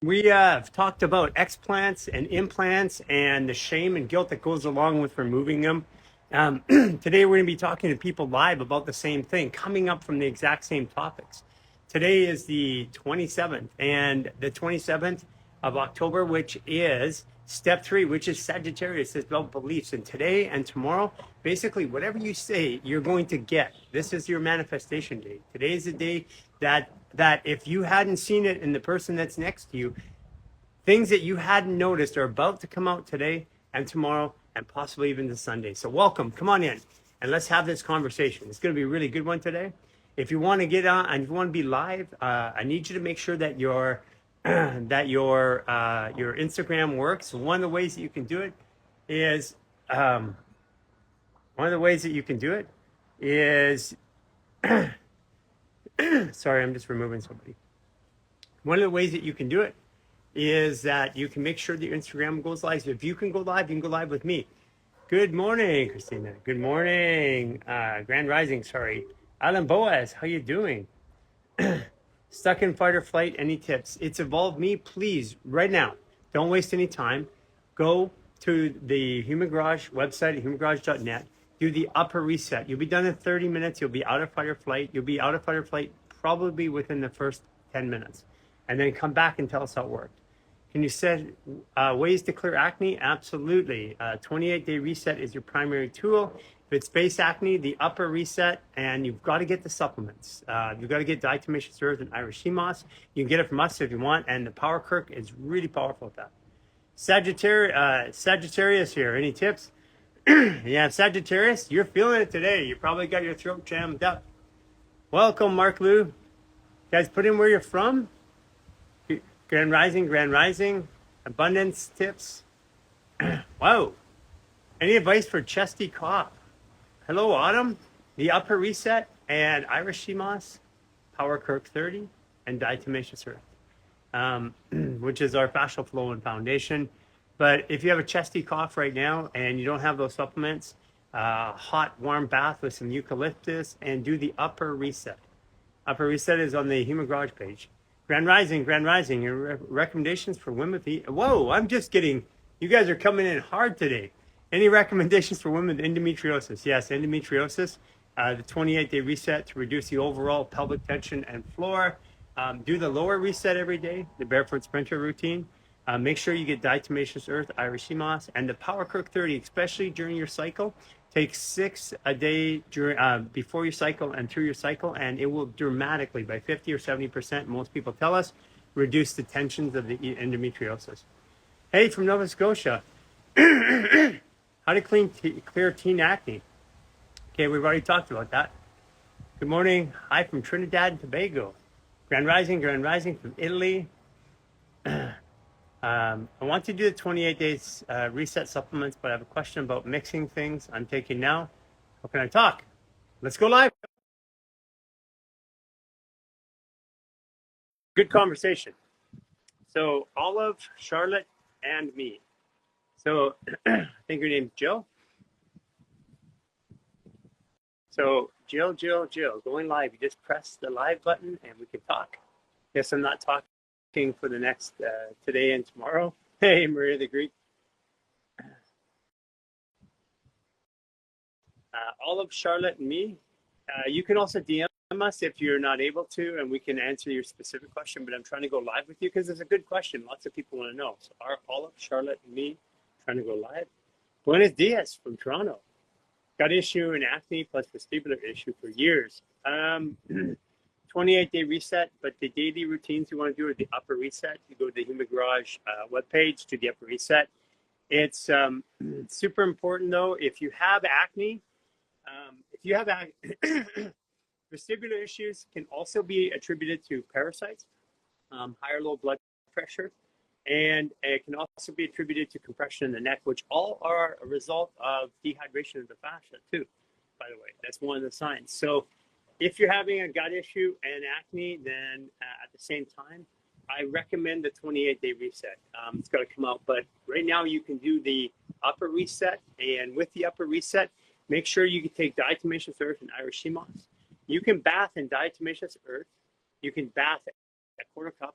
We have talked about explants and implants and the shame and guilt that goes along with removing them. Today, we're going to be talking to people live about the same thing, coming up from the exact same topics. Today is the 27th, and the 27th of October, which is step 3, which is Sagittarius, is about beliefs. And today and tomorrow, basically, whatever you say, you're going to get. This is your manifestation day. Today is the day that if you hadn't seen it in the person that's next to you, things that you hadn't noticed are about to come out today and tomorrow and possibly even this Sunday. So welcome, come on in and let's have this conversation. It's going to be a really good one today. If you want to get on and if you want to be live, I need you to make sure that your your Instagram works. One of the ways that you can do it is one of the ways that you can do it is sorry, I'm just removing somebody. One of the ways that you can do it is that you can make sure that your Instagram goes live. So if you can go live, you can go live with me. Good morning, Christina. Good morning, Grand Rising. Sorry, Alan Boaz. How you doing? Stuck in fight or flight? Any tips? It's Evolve Me. Please, right now, don't waste any time. Go to the Human Garage website, humangarage.net. Do the upper reset. You'll be done in 30 minutes. You'll be out of fight or flight. You'll be out of fight or flight probably within the first 10 minutes. And then come back and tell us how it worked. Can you set ways to clear acne? Absolutely. 28-day reset is your primary tool. If it's face acne, the upper reset, and you've got to get the supplements. You've got to get diatomaceous earth and Irish sea moss. You can get it from us if you want, and the Power Kirk is really powerful at that. Sagittarius here. Any tips? Yeah, Sagittarius, you're feeling it today. You probably got your throat jammed up. Welcome, Mark Lou. Guys, put in where you're from. Grand Rising, abundance tips. Wow. Any advice for chesty cough? Hello, Autumn. The upper reset and Irish sea moss, Power Kirk 30, and diatomaceous earth, which is our fascial flow and foundation. But if you have a chesty cough right now and you don't have those supplements, hot, warm bath with some eucalyptus and do the upper reset. Upper reset is on the Human Garage page. Grand Rising, your recommendations for women with whoa, I'm just getting, you guys are coming in hard today. Any recommendations for women with endometriosis? Yes, endometriosis, the 28-day reset to reduce the overall pelvic tension and floor. Do the lower reset every day, the barefoot sprinter routine. Make sure you get diatomaceous earth, Irish sea moss, and the Power Kirk 30, especially during your cycle. Take 6 a day during before your cycle and through your cycle, and it will dramatically, by 50 or 70%, most people tell us, reduce the tensions of the endometriosis. Hey, from Nova Scotia, how to clear teen acne. Okay, we've already talked about that. Good morning. Hi from Trinidad and Tobago. Grand Rising from Italy. I want to do the 28 days reset supplements, but I have a question about mixing things I'm taking now. How can I talk? Let's go live. Good conversation. So Olive, Charlotte, and me. So I think your name's Jill. So Jill, going live. You just press the live button and we can talk. Yes, I'm not talking for the next today and tomorrow. Hey, Maria the Greek. Olive, Charlotte, and me. You can also DM us if you're not able to, and we can answer your specific question. But I'm trying to go live with you because it's a good question. Lots of people want to know. So Olive, Charlotte, and me trying to go live. Buenos dias from Toronto. Gut issue and acne plus vestibular issue for years. 28-day reset, but the daily routines you want to do are the upper reset. You go to the Human Garage webpage to the upper reset. It's super important though. If you have acne, vestibular issues can also be attributed to parasites, high or low blood pressure, and it can also be attributed to compression in the neck, which all are a result of dehydration of the fascia too, by the way. That's one of the signs. So if you're having a gut issue and acne, then at the same time, I recommend the 28-day reset. It's got to come out, but right now you can do the upper reset, and with the upper reset, make sure you can take diatomaceous earth and Irish sea moss. You can bath in diatomaceous earth. You can bath a quarter cup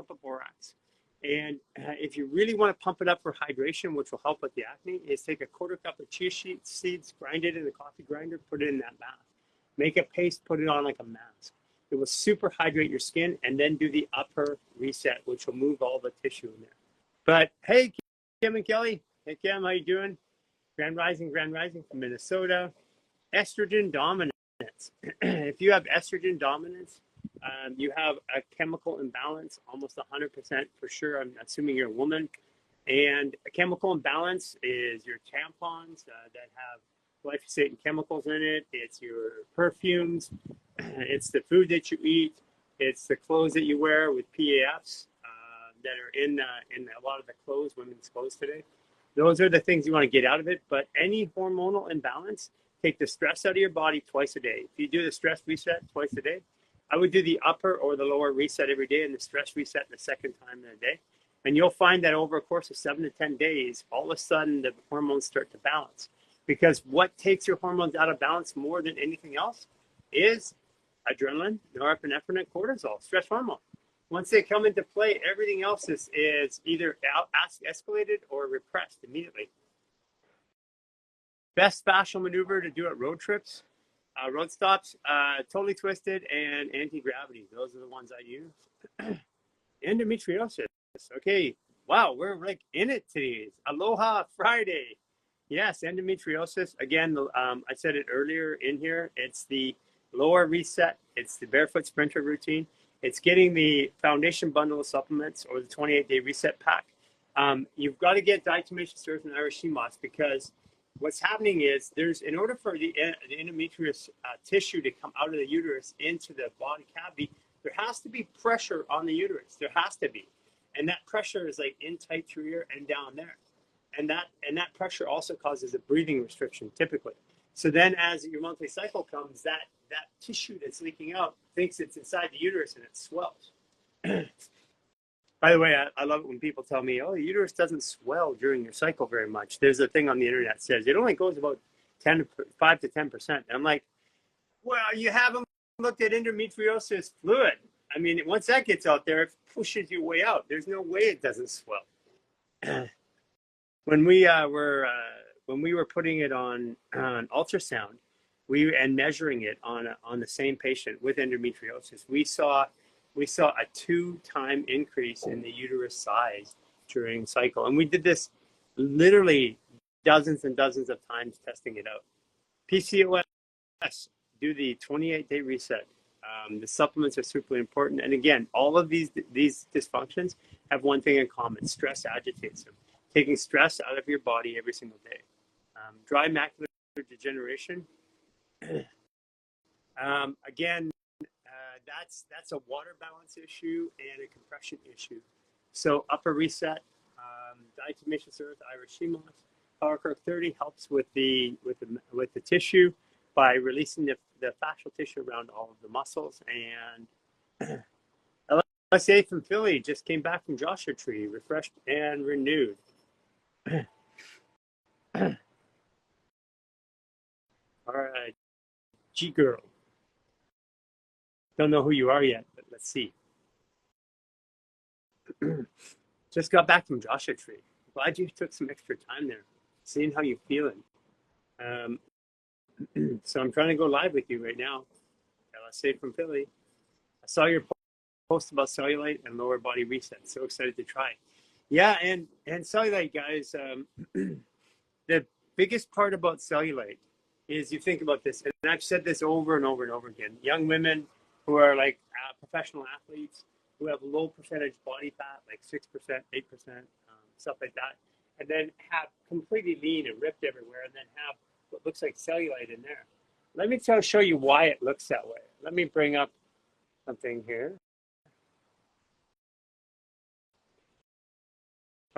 of borax. And if you really want to pump it up for hydration, which will help with the acne, is take a quarter cup of chia seeds, grind it in a coffee grinder, put it in that bath. Make a paste, put it on like a mask. It will super hydrate your skin, and then do the upper reset, which will move all the tissue in there. But hey, Kim and Kelly. Hey, Kim, how you doing? Grand Rising from Minnesota. Estrogen dominance. If you have estrogen dominance, you have a chemical imbalance, almost 100% for sure. I'm assuming you're a woman. And a chemical imbalance is your tampons that have glyphosate and chemicals in it. It's your perfumes. It's the food that you eat. It's the clothes that you wear with PAFs that are in a lot of the clothes, women's clothes today. Those are the things you want to get out of it. But any hormonal imbalance, take the stress out of your body twice a day. If you do the stress reset twice a day, I would do the upper or the lower reset every day and the stress reset the second time in a day. And you'll find that over a course of 7 to 10 days, all of a sudden the hormones start to balance. Because what takes your hormones out of balance more than anything else is adrenaline, norepinephrine, cortisol, stress hormone. Once they come into play, everything else is either escalated or repressed immediately. Best fascial maneuver to do at road trips, road stops, totally twisted and anti-gravity. Those are the ones I use. Endometriosis. Okay. Wow, we're like in it today. Aloha Friday. Yes, endometriosis. Again, I said it earlier in here. It's the lower reset. It's the barefoot sprinter routine. It's getting the foundation bundle of supplements or the 28-day reset pack. You've got to get diatomaceous earth and Irish sea moss, because what's happening is in order for the endometrious tissue to come out of the uterus into the body cavity, there has to be pressure on the uterus. There has to be. And that pressure is like in tight through here and down there. And that pressure also causes a breathing restriction typically. So then as your monthly cycle comes, that tissue that's leaking out thinks it's inside the uterus and it swells. By the way, I love it when people tell me, oh, the uterus doesn't swell during your cycle very much. There's a thing on the internet that says it only goes about 5 to 10%. And I'm like, well, you haven't looked at endometriosis fluid. I mean, once that gets out there, it pushes you way out. There's no way it doesn't swell. When we were putting it on ultrasound, and measuring it on the same patient with endometriosis, we saw a 2-time increase in the uterus size during cycle. And we did this literally dozens and dozens of times testing it out. PCOS, do the 28-day reset. The supplements are super important. And again, all of these dysfunctions have one thing in common: stress agitates them. Taking stress out of your body every single day. Dry macular degeneration. Again, that's a water balance issue and a compression issue. So upper reset, diatomaceous earth, Irish sea moss, Power Cork 30 helps with the tissue by releasing the fascial tissue around all of the muscles. And LSA from Philly just came back from Joshua Tree, refreshed and renewed. All right, G girl. Don't know who you are yet, but let's see. Just got back from Joshua Tree. Glad you took some extra time there, seeing how you're feeling. So I'm trying to go live with you right now. LSA from Philly. I saw your post about cellulite and lower body reset. So excited to try. Yeah, and cellulite, guys. The biggest part about cellulite is, you think about this, and I've said this over and over and over again. Young women who are like professional athletes who have low percentage body fat, like 6%, 8%, stuff like that, and then have completely lean and ripped everywhere, and then have what looks like cellulite in there. Let me show you why it looks that way. Let me bring up something here.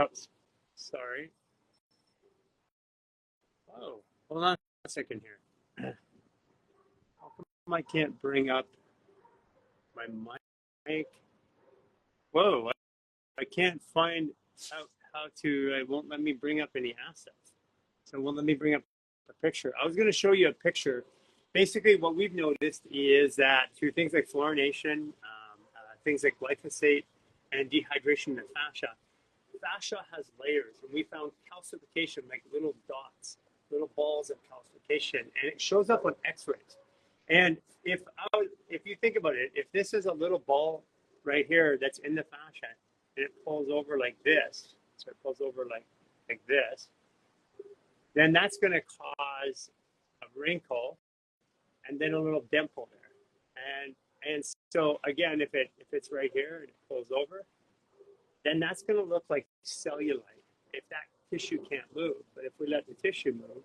Oops, sorry. Oh, hold on a second here. How come I can't bring up my mic? Whoa, I can't find how to, it won't let me bring up any assets. So it won't let me bring up a picture. I was going to show you a picture. Basically, what we've noticed is that through things like fluorination, things like glyphosate, and dehydration in the fascia. Fascia has layers, and we found calcification, like little dots, little balls of calcification, and it shows up on X-rays. And if you think about it, if this is a little ball right here that's in the fascia, and it pulls over like this, so it pulls over like this, then that's going to cause a wrinkle and then a little dimple there. And so again, if it's right here and it pulls over, then that's going to look like cellulite if that tissue can't move. But if we let the tissue move,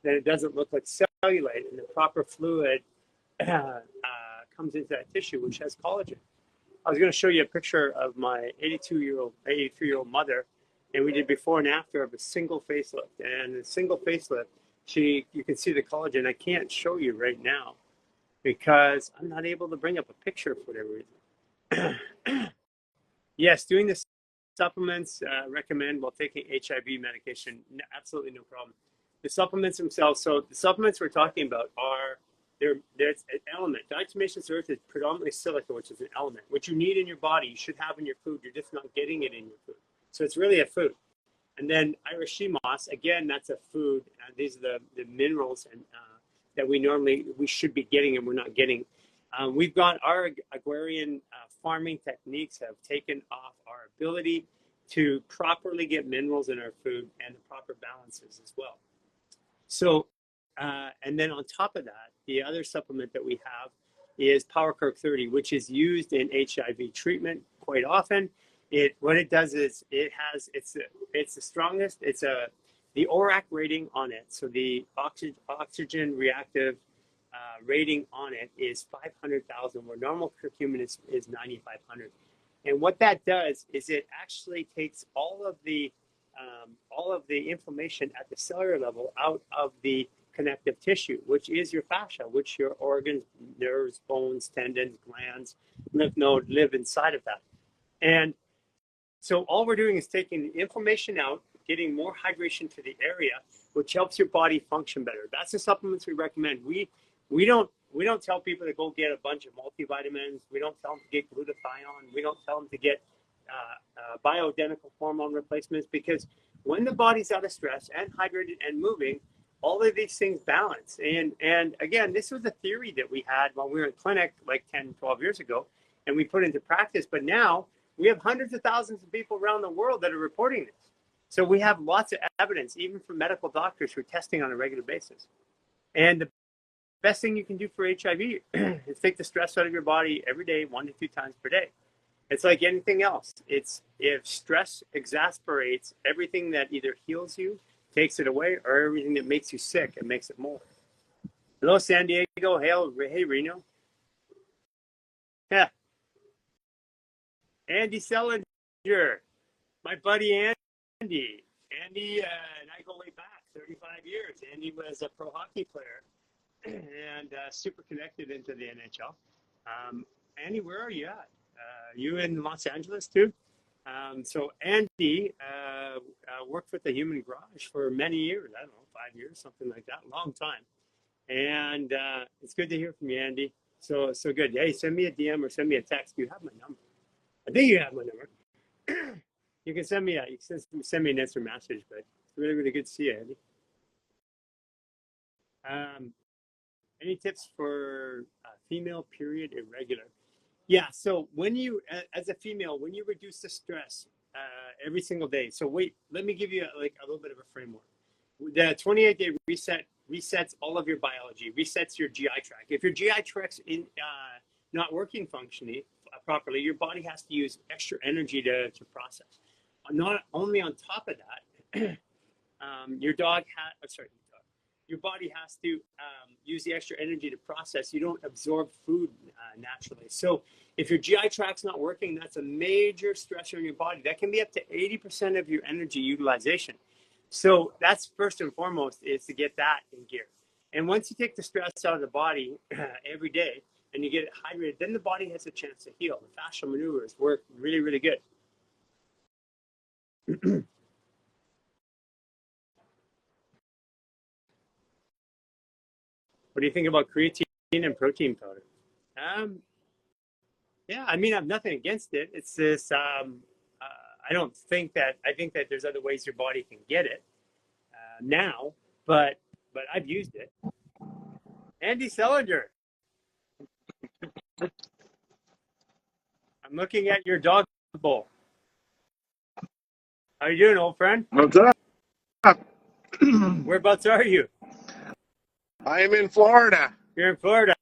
then it doesn't look like cellulite, and the proper fluid comes into that tissue, which has collagen. I was going to show you a picture of my 83-year-old mother, and we did before and after of a single facelift. And the single facelift, you can see the collagen. I can't show you right now because I'm not able to bring up a picture for whatever reason. Yes, doing the supplements recommend while taking HIV medication. Absolutely no problem. The supplements themselves. So the supplements we're talking about are there's an element. Diatomaceous earth is predominantly silica, which is an element. What you need in your body, you should have in your food. You're just not getting it in your food. So it's really a food. And then Irish sea moss, again, that's a food. These are the minerals and that we should be getting and we're not getting. We've got our agrarian farming techniques have taken off our ability to properly get minerals in our food and the proper balances as well. So, and then on top of that, the other supplement that we have is Power Kirk 30, which is used in HIV treatment quite often. What it does is it's the strongest. The ORAC rating on it. So the oxygen reactive rating on it is 500,000, where normal curcumin is 9,500. And what that does is it actually takes all of the inflammation at the cellular level out of the connective tissue, which is your fascia, which your organs, nerves, bones, tendons, glands, lymph node live inside of that. And so all we're doing is taking the inflammation out, getting more hydration to the area, which helps your body function better. That's the supplements we recommend. We don't tell people to go get a bunch of multivitamins. We don't tell them to get glutathione. We don't tell them to get bioidentical hormone replacements, because when the body's out of stress and hydrated and moving, all of these things balance. And again, this was a theory that we had when we were in clinic like 10, 12 years ago, and we put into practice. But now we have hundreds of thousands of people around the world that are reporting this. So we have lots of evidence, even from medical doctors who are testing on a regular basis. And the best thing you can do for HIV is take the stress out of your body every day, 1 to 2 times per day. It's like anything else. It's if stress exasperates everything that either heals you, takes it away, or everything that makes you sick and makes it more. Hello, San Diego. Hey, Reno. Yeah. Andy Sellinger, my buddy Andy. Andy and I go way back, 35 years. Andy was a pro hockey player and super connected into the NHL. Andy, where are you at? You in Los Angeles too? So Andy worked with the Human Garage for many years. I don't know, 5 years, something like that, long time. And it's good to hear from you, Andy. So good. Hey, send me a DM or send me a text. You have my number. I think you have my number. You can send me an instant message, but it's really, really good to see you, Andy. Any tips for female period irregular? Yeah, so when you, as a female, when you reduce the stress every single day, so wait, let me give you a little bit of a framework. The 28-day reset resets all of your biology, resets your GI tract. If your GI tract's not working functionally properly, your body has to use extra energy to process. Not only on top of that, your body has to use the extra energy to process. You don't absorb food naturally. So if your GI tract's not working, that's a major stressor in your body. That can be up to 80% of your energy utilization. So that's first and foremost, is to get that in gear. And once you take the stress out of the body every day and you get it hydrated, then the body has a chance to heal. The fascial maneuvers work really, really good. What do you think about creatine and protein powder? Yeah, I mean, I have nothing against it. It's this. I think that there's other ways your body can get it now, but I've used it. Andy Selinger, I'm looking at your dog bowl. How you doing, old friend? What's up? Whereabouts are you? I am in Florida. You're in Florida.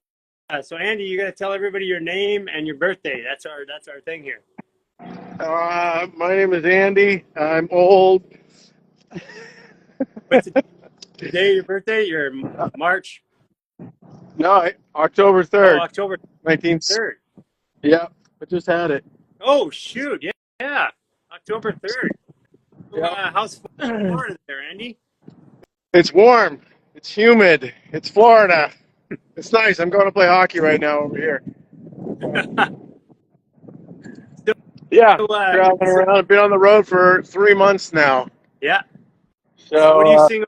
So Andy, you got to tell everybody your name and your birthday. That's our thing here. My name is Andy. I'm old. What's the day of your birthday? You're March. No, October Oh, 3rd, October 19. 3rd. Yeah, I just had it. Oh shoot! Yeah, yeah. October 3rd. Yeah. How's Florida there, Andy? It's warm. It's humid. It's Florida. It's nice. I'm going to play hockey right now over here. so, Yeah, uh, traveling so, around. I've been on the road for 3 months now. yeah. So what are you So, seeing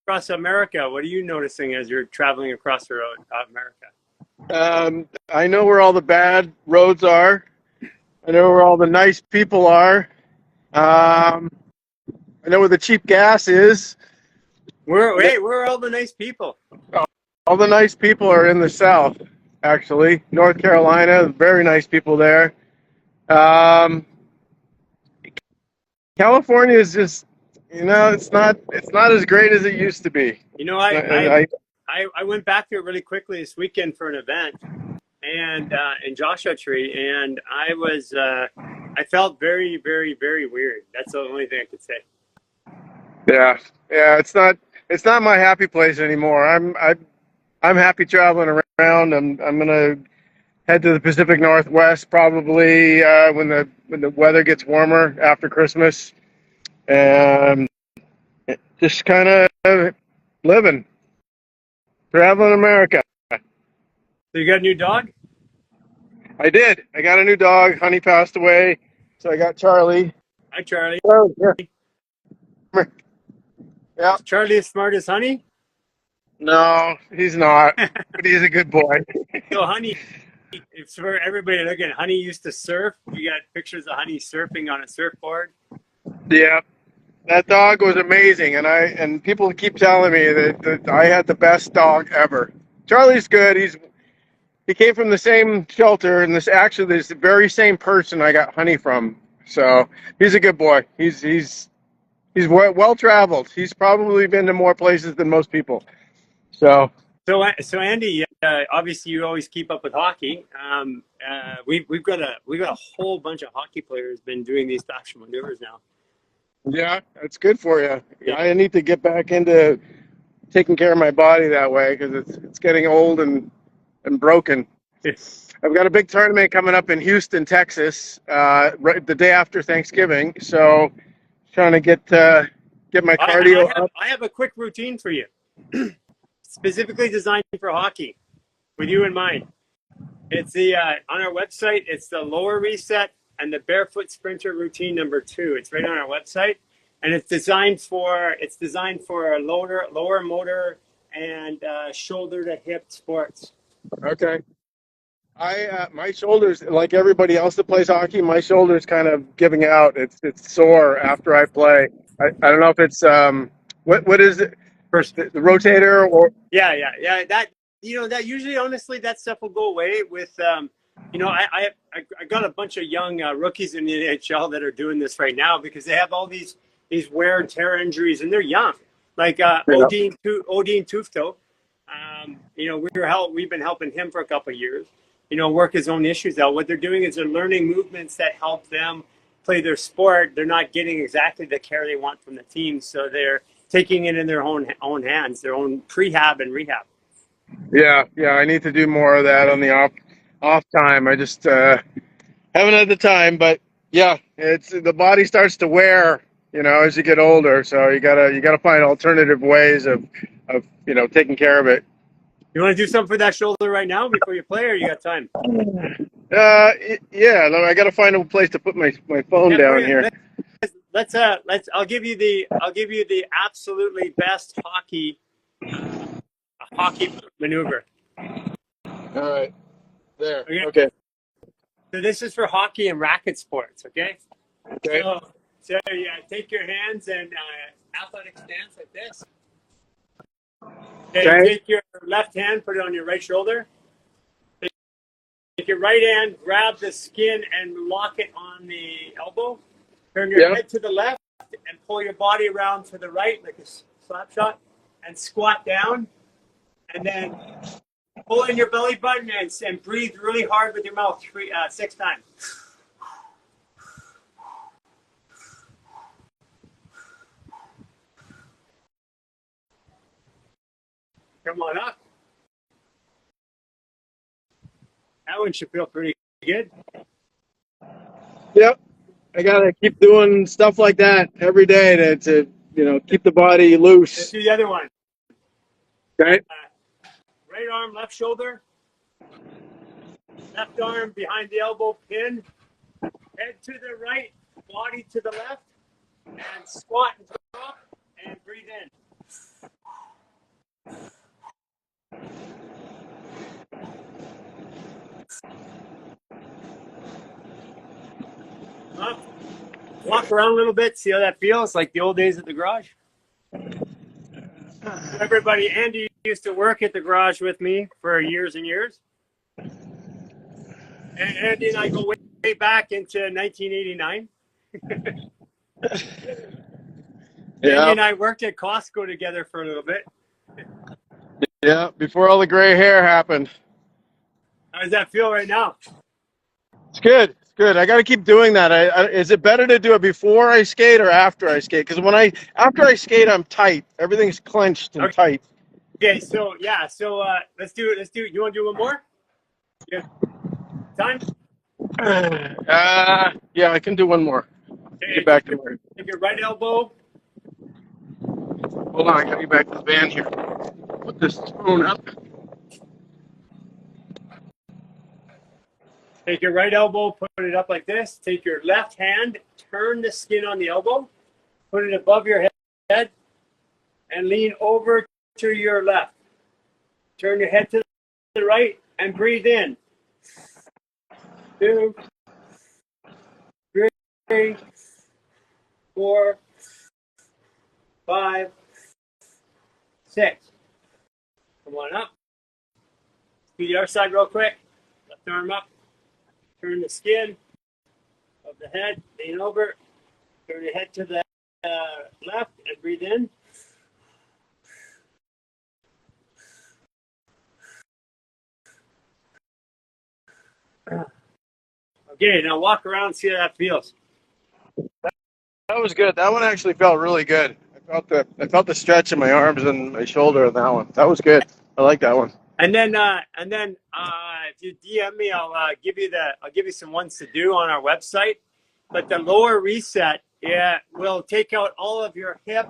across America? What are you noticing as you're traveling across the road, America? I know where all the bad roads are. I know where all the nice people are. I know where the cheap gas is. Where are all the nice people? All the nice people are in the South, actually. North Carolina, very nice people there. Um, California is just, it's not as great as it used to be. You know, I went back there really quickly this weekend for an event, and in Joshua Tree, and I felt very, very, very weird. That's the only thing I could say. Yeah, yeah, it's not my happy place anymore. I'm happy traveling around. I'm gonna head to the Pacific Northwest probably when the weather gets warmer after Christmas, and just kind of living. Traveling America. So you got a new dog? I did. I got a new dog. Honey passed away, so I got Charlie. Hi, Charlie. Oh, yeah. Yeah. Is Charlie as smart as Honey? No, he's not, but he's a good boy. So Honey, it's for everybody looking. Honey used to surf. You got pictures of Honey surfing on a surfboard. Yeah, that dog was amazing, and people keep telling me that I had the best dog ever. Charlie's good. He came from the same shelter, and this very same person I got Honey from. So he's a good boy. He's well traveled. He's probably been to more places than most people. So So Andy, obviously you always keep up with hockey. We've got a whole bunch of hockey players been doing these fascial maneuvers now. yeah, that's good for you. Yeah. I need to get back into taking care of my body that way because it's getting old and broken. I've got a big tournament coming up in Houston, Texas, right the day after Thanksgiving. So trying to get my cardio up. I have a quick routine for you, specifically designed for hockey, with you in mind. It's the on our website. It's the lower reset and the barefoot sprinter routine number 2. It's right on our website, and it's designed for a lower motor and shoulder to hip sports. Okay. My shoulders, like everybody else that plays hockey, my shoulders kind of giving out. It's sore after I play. I don't know if it's what is it? First, The rotator or yeah. That that usually, honestly, that stuff will go away with. I got a bunch of young rookies in the NHL that are doing this right now because they have all these wear and tear injuries, and they're young. Like Odin Tufto. We've been helping him for a couple of years. Work his own issues out. What they're doing is they're learning movements that help them play their sport. They're not getting exactly the care they want from the team, so they're taking it in their own hands, their own prehab and rehab. yeah. I need to do more of that on the off time. I just haven't had the time, but yeah, it's the body starts to wear, as you get older. So you gotta find alternative ways of taking care of it. You want to do something for that shoulder right now before you play, or you got time? Yeah. I gotta find a place to put my phone down here. Let's I'll give you the absolutely best hockey maneuver. All right, there. Okay. Okay. So this is for hockey and racket sports, okay? Okay. So yeah, take your hands and athletic stance like this. Okay, Okay. take your left hand, put it on your right shoulder. Take your right hand, grab the skin and lock it on the elbow. Turn your Yeah. head to the left and pull your body around to the right like a slap shot and squat down. And then pull in your belly button and breathe really hard with your mouth 6 times. Come on up. That one should feel pretty good. Yep. I gotta keep doing stuff like that every day to keep the body Let's loose. do the other one. Okay. Right arm, left shoulder. Left arm behind the elbow, pin. Head to the right, body to the left. And squat and drop and breathe in. Up. Walk around a little bit, see how that feels, like the old days at the garage. Everybody, Andy used to work at the garage with me for years and years. And Andy and I go way back into 1989. Andy Yeah. and I worked at Costco together for a little bit. Yeah. Before all the gray hair happened. How does that feel right now? It's good. It's good. I got to keep doing that. Is it better to do it before I skate or after I skate? Because after I skate, I'm tight. Everything's clenched and tight. Okay, so yeah, let's do it. You want to do one more? Yeah. Time? Yeah, I can do one more. Okay, Get back to my. take your right elbow. Hold on, I gotta get back to the van here. Put this phone up. Take your right elbow, put it up like this. Take your left hand, turn the skin on the elbow, put it above your head, and lean over to your left. Turn your head to the right and breathe in. 2, 3, 4, 5, 6. Come on up. Do the other side real quick. Left arm up. Turn the skin of the head. Lean over. Turn your head to the left and breathe in. Okay, now walk around and see how that feels. That was good. That one actually felt really good. I felt the stretch in my arms and my shoulder on that one. That was good. I like that one. And then if you DM me, I'll give you some ones to do on our website. But the lower reset, will take out all of your hip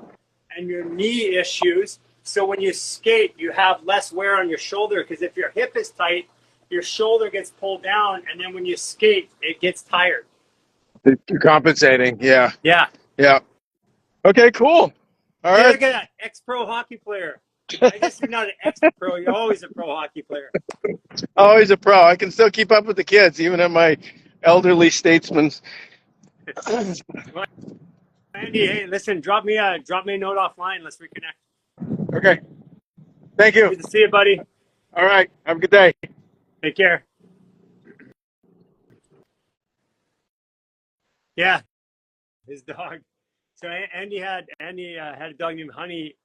and your knee issues. So when you skate, you have less wear on your shoulder, because if your hip is tight, your shoulder gets pulled down, and then when you skate, it gets tired. You're compensating. Yeah. Yeah. Yeah. Okay, cool. All Hey, right. look at that, ex-pro hockey player. I guess you're not an ex-pro. You're always a pro hockey player. Always a pro. I can still keep up with the kids, even at my elderly statesman. Andy, hey, listen, drop me a note offline. Let's reconnect. Okay. Thank you. Good to see you, buddy. All right. Have a good day. Take care. Yeah, his dog. So Andy had a dog named Honey.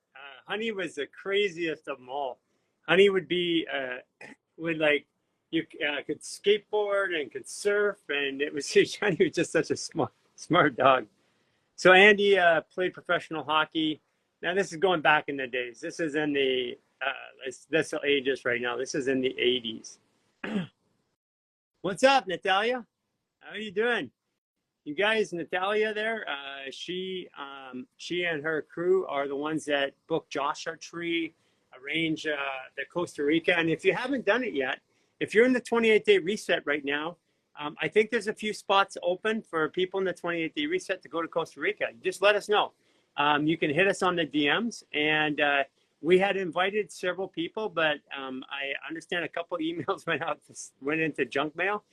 Honey was the craziest of them all. Honey would be would like you could skateboard and could surf, and it was Honey was just such a smart dog. So Andy played professional hockey. Now this is going back in the days. This is in the that's ages right now. This is in the 80s. What's up, Natalia? How are you doing? You guys, Natalia there, she and her crew are the ones that book Joshua Tree, arrange the Costa Rica. And if you haven't done it yet, if you're in the 28-day reset right now, I think there's a few spots open for people in the 28-day reset to go to Costa Rica. Just let us know. You can hit us on the DMs. And we had invited several people, but I understand a couple emails went into junk mail.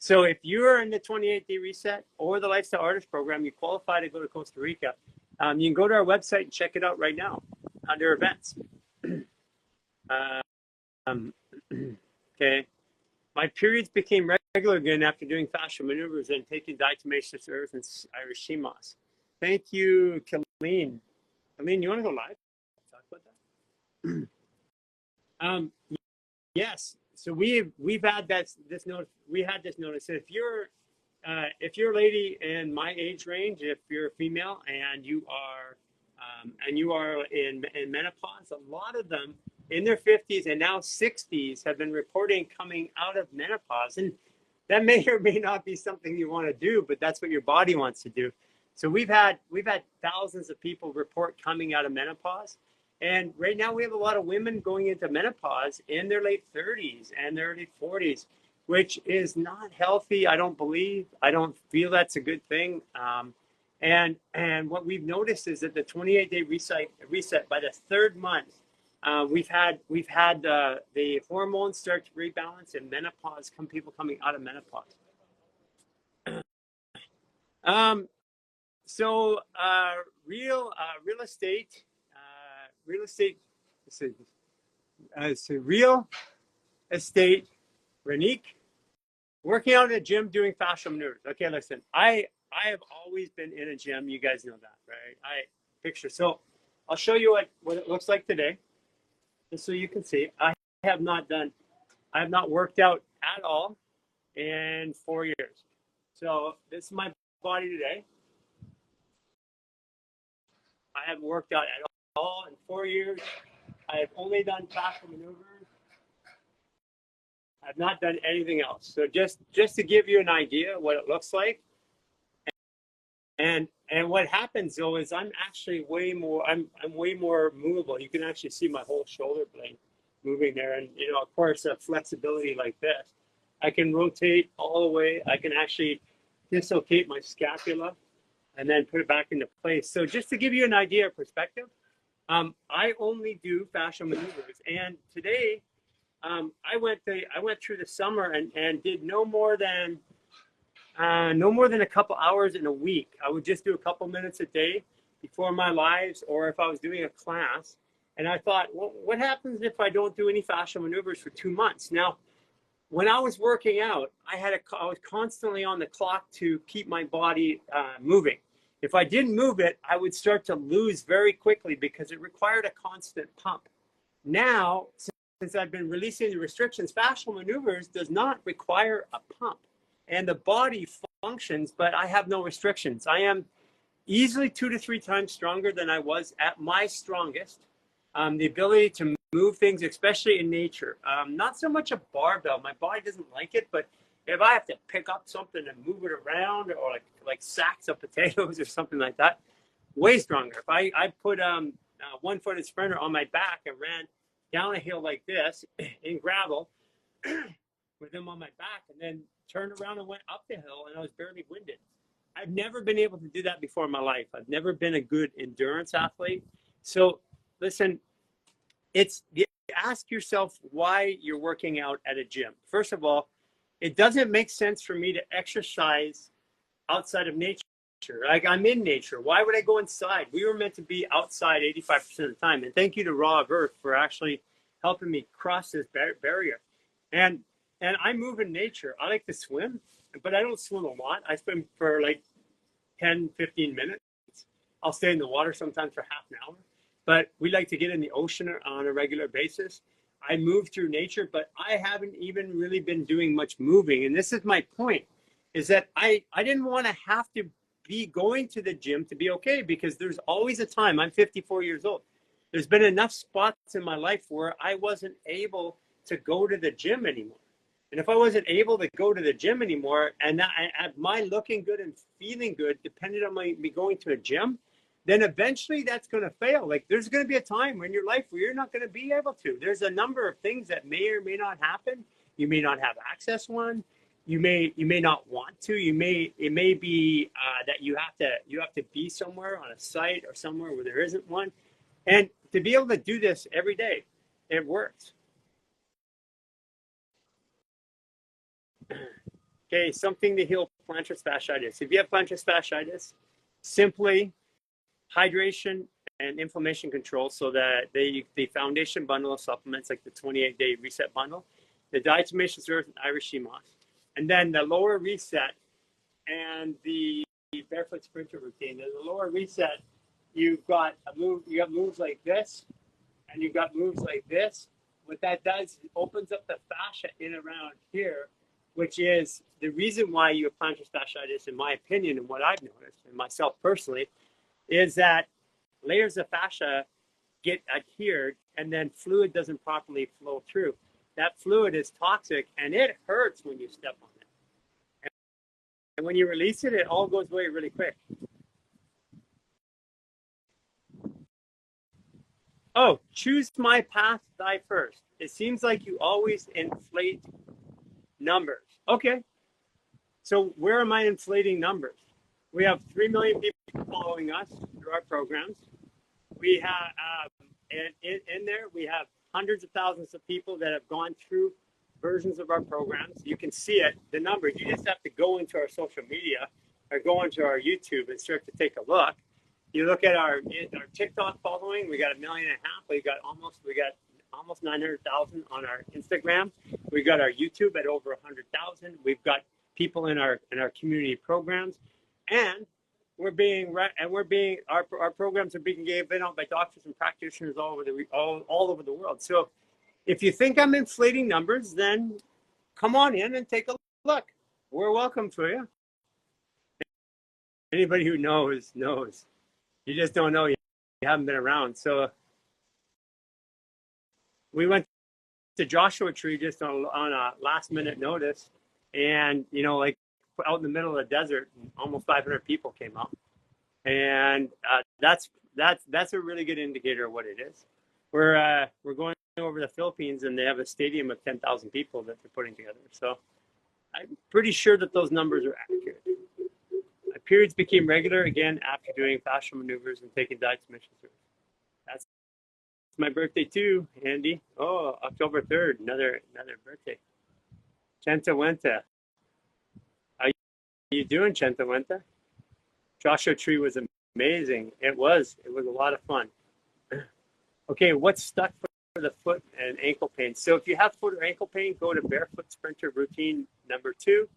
So if you're in the 28-day reset or the Lifestyle Artist Program, you qualify to go to Costa Rica. You can go to our website and check it out right now under events. Um, okay. My periods became regular again after doing fascial maneuvers and taking diatomaceous earth and Irish sea moss. Thank you, Colleen. Colleen, you want to go live? Talk about that. Yes. So we've had this notice. We had this notice. So if you're a lady in my age range, if you're a female and you are in menopause, a lot of them in their 50s and now 60s have been reporting coming out of menopause, and that may or may not be something you want to do, but that's what your body wants to do. So we've had thousands of people report coming out of menopause. And right now we have a lot of women going into menopause in their late 30s and their early 40s, which is not healthy. I don't believe. I don't feel that's a good thing. And what we've noticed is that the 28-day reset by the third month, we've had the hormones start to rebalance and menopause. People coming out of menopause. So real estate. So real estate, Renique, working out in a gym, doing fascial maneuvers. Okay, listen, I have always been in a gym. You guys know that, right? So I'll show you what it looks like today, just so you can see. I have not worked out at all in 4 years. So this is my body today. I haven't worked out at all in 4 years. I have only done fascial maneuvers. I've not done anything else. So just to give you an idea what it looks like. And what happens though is I'm actually I'm way more movable. You can actually see my whole shoulder blade moving there. And of course, a flexibility like this. I can rotate all the way. I can actually dislocate my scapula and then put it back into place. So just to give you an idea of perspective, I only do fascial maneuvers. And today, I went through the summer and did no more than a couple hours in a week. I would just do a couple minutes a day before my lives, or if I was doing a class. And I thought, well, what happens if I don't do any fascial maneuvers for 2 months? Now, when I was working out, I was constantly on the clock to keep my body moving. If I didn't move it, I would start to lose very quickly because it required a constant pump. Now, since I've been releasing the restrictions, fascial maneuvers does not require a pump. And the body functions, but I have no restrictions. I am easily 2 to 3 times stronger than I was at my strongest. The ability to move things, especially in nature. Not so much a barbell. My body doesn't like it, but if I have to pick up something and move it around, or like sacks of potatoes or something like that, way stronger. If I put a one-footed sprinter on my back and ran down a hill like this in gravel with them on my back, and then turned around and went up the hill, and I was barely winded. I've never been able to do that before in my life. I've never been a good endurance athlete. So listen, ask yourself why you're working out at a gym. First of all, it doesn't make sense for me to exercise outside of nature. Like, I'm in nature. Why would I go inside? We were meant to be outside 85% of the time. And thank you to Raw of Earth for actually helping me cross this barrier. And I move in nature. I like to swim, but I don't swim a lot. I swim for like 10, 15 minutes. I'll stay in the water sometimes for half an hour. But we like to get in the ocean on a regular basis. I move through nature, but I haven't even really been doing much moving. And this is my point, is that I didn't want to have to be going to the gym to be okay, because there's always a time. I'm 54 years old. There's been enough spots in my life where I wasn't able to go to the gym anymore. And if I wasn't able to go to the gym anymore, and my looking good and feeling good depended on me going to a gym, then eventually that's going to fail. Like, there's going to be a time in your life where you're not going to be able to. There's a number of things that may or may not happen. You may not have access one. You may not want to. It may be that you have to be somewhere on a site or somewhere where there isn't one. And to be able to do this every day, it works. Okay, something to heal plantar fasciitis. If you have plantar fasciitis, simply hydration and inflammation control, so that the foundation bundle of supplements like the 28-day reset bundle, the diatomaceous earth and Irish sea moss, and then the lower reset and the barefoot sprinter routine. In the lower reset, you've got moves like this, and you've got moves like this. What that does, it opens up the fascia in around here, which is the reason why you have plantar fasciitis, in my opinion, and what I've noticed, and myself personally, is that layers of fascia get adhered and then fluid doesn't properly flow through. That fluid is toxic and it hurts when you step on it. And when you release it, it all goes away really quick. Oh, choose my path thy first. It seems like you always inflate numbers. Okay. So where am I inflating numbers? We have 3 million people following us through our programs. We have, in there, we have hundreds of thousands of people that have gone through versions of our programs. You can see it, the numbers. You just have to go into our social media or go into our YouTube and start to take a look. You look at our TikTok following. We got 1.5 million. We got almost 900,000 on our Instagram. We got our YouTube at over 100,000. We've got people in our community programs, and our programs are being given out by doctors and practitioners all over the world. So if you think I'm inflating numbers, then come on in and take a look. We're welcome to you. Anybody who knows. You just don't know. You haven't been around. So we went to Joshua Tree just on a last minute notice, and like out in the middle of the desert, almost 500 people came out, and that's a really good indicator of what it is. We're going over the Philippines, and they have a stadium of 10,000 people that they're putting together. So I'm pretty sure that those numbers are accurate. My periods became regular again after doing fascial maneuvers and taking diatomaceous earth. That's my birthday too, Andy. Oh, October 3rd, another birthday. Chenta Wenta. How you doing, Chenta Wenta? Joshua Tree was amazing. It was a lot of fun. Okay, what's stuck for the foot and ankle pain? So if you have foot or ankle pain, go to barefoot sprinter routine number 2.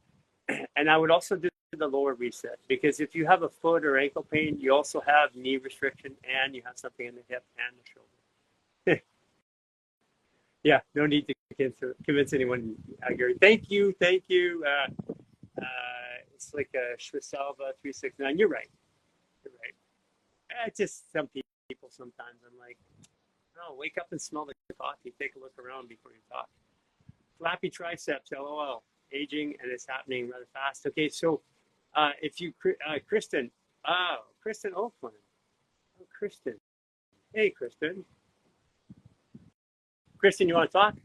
And I would also do the lower reset, because if you have a foot or ankle pain, you also have knee restriction and you have something in the hip and the shoulder. Yeah, no need to convince anyone, Garry. Thank you. It's like a Shrisalva 369. You're right. It's just some people sometimes. I'm like, no, wake up and smell the coffee. Take a look around before you talk. Flappy triceps, LOL. Aging, and it's happening rather fast. Okay, so if you, Kristen Oakland. Oh, Kristen. Hey, Kristen. Kristen, you want to talk?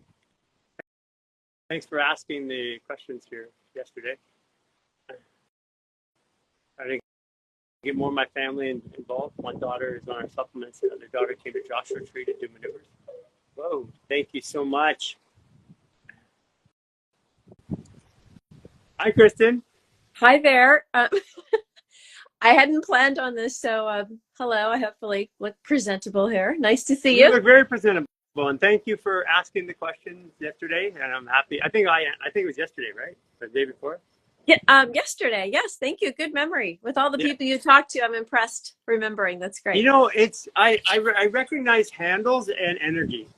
Thanks for asking the questions here yesterday. I think get more of my family involved. One daughter is on our supplements. The other daughter came to Joshua Tree to do maneuvers. Whoa, thank you so much. Hi, Kristen. Hi there. I hadn't planned on this, so hello. I hopefully look presentable here. Nice to see you. You look very presentable, and thank you for asking the questions yesterday. And I'm happy. I think it was yesterday, right? Or the day before. Yeah, yesterday. Yes, thank you. Good memory. With all the people you talked to, I'm impressed remembering. That's great. It's I recognize handles and energy,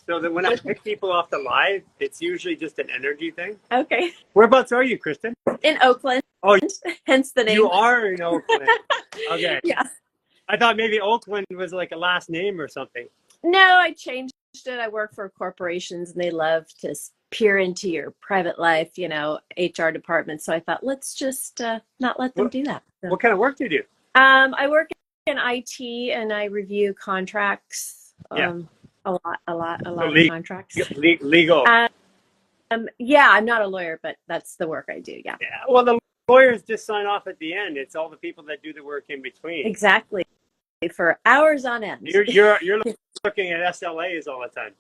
so that when I pick people off the live, it's usually just an energy thing. Okay. Whereabouts are you, Kristen? In Oakland. Oh, hence the name. You are in Oakland. Okay. Yes. I thought maybe Oakland was like a last name or something. No, I changed it. I work for corporations, and they love to peer into your private life, HR department. So I thought, let's just not let them do that. So, what kind of work do you do? I work in IT, and I review contracts. Yeah. A lot of contracts. Legal. Yeah, I'm not a lawyer, but that's the work I do. Yeah. Well, the lawyers just sign off at the end. It's all the people that do the work in between. Exactly. For hours on end. You're looking at SLAs all the time.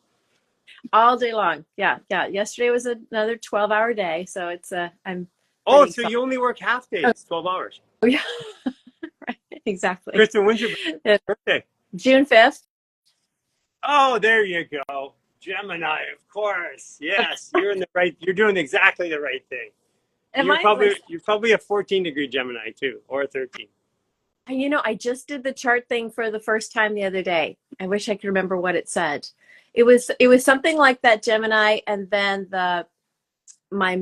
All day long. Yeah. Yesterday was another 12-hour day, so it's I'm Oh, so you only work half Oh, days, 12 hours. yeah, right. Exactly. Kristen, when's your birthday? June 5th. Oh, there you go. Gemini, of course. Yes, you're in the right. You're doing exactly the right thing. Am I? You're probably a 14-degree Gemini too, or a 13. I just did the chart thing for the first time the other day. I wish I could remember what it said. It was something like that Gemini, and then my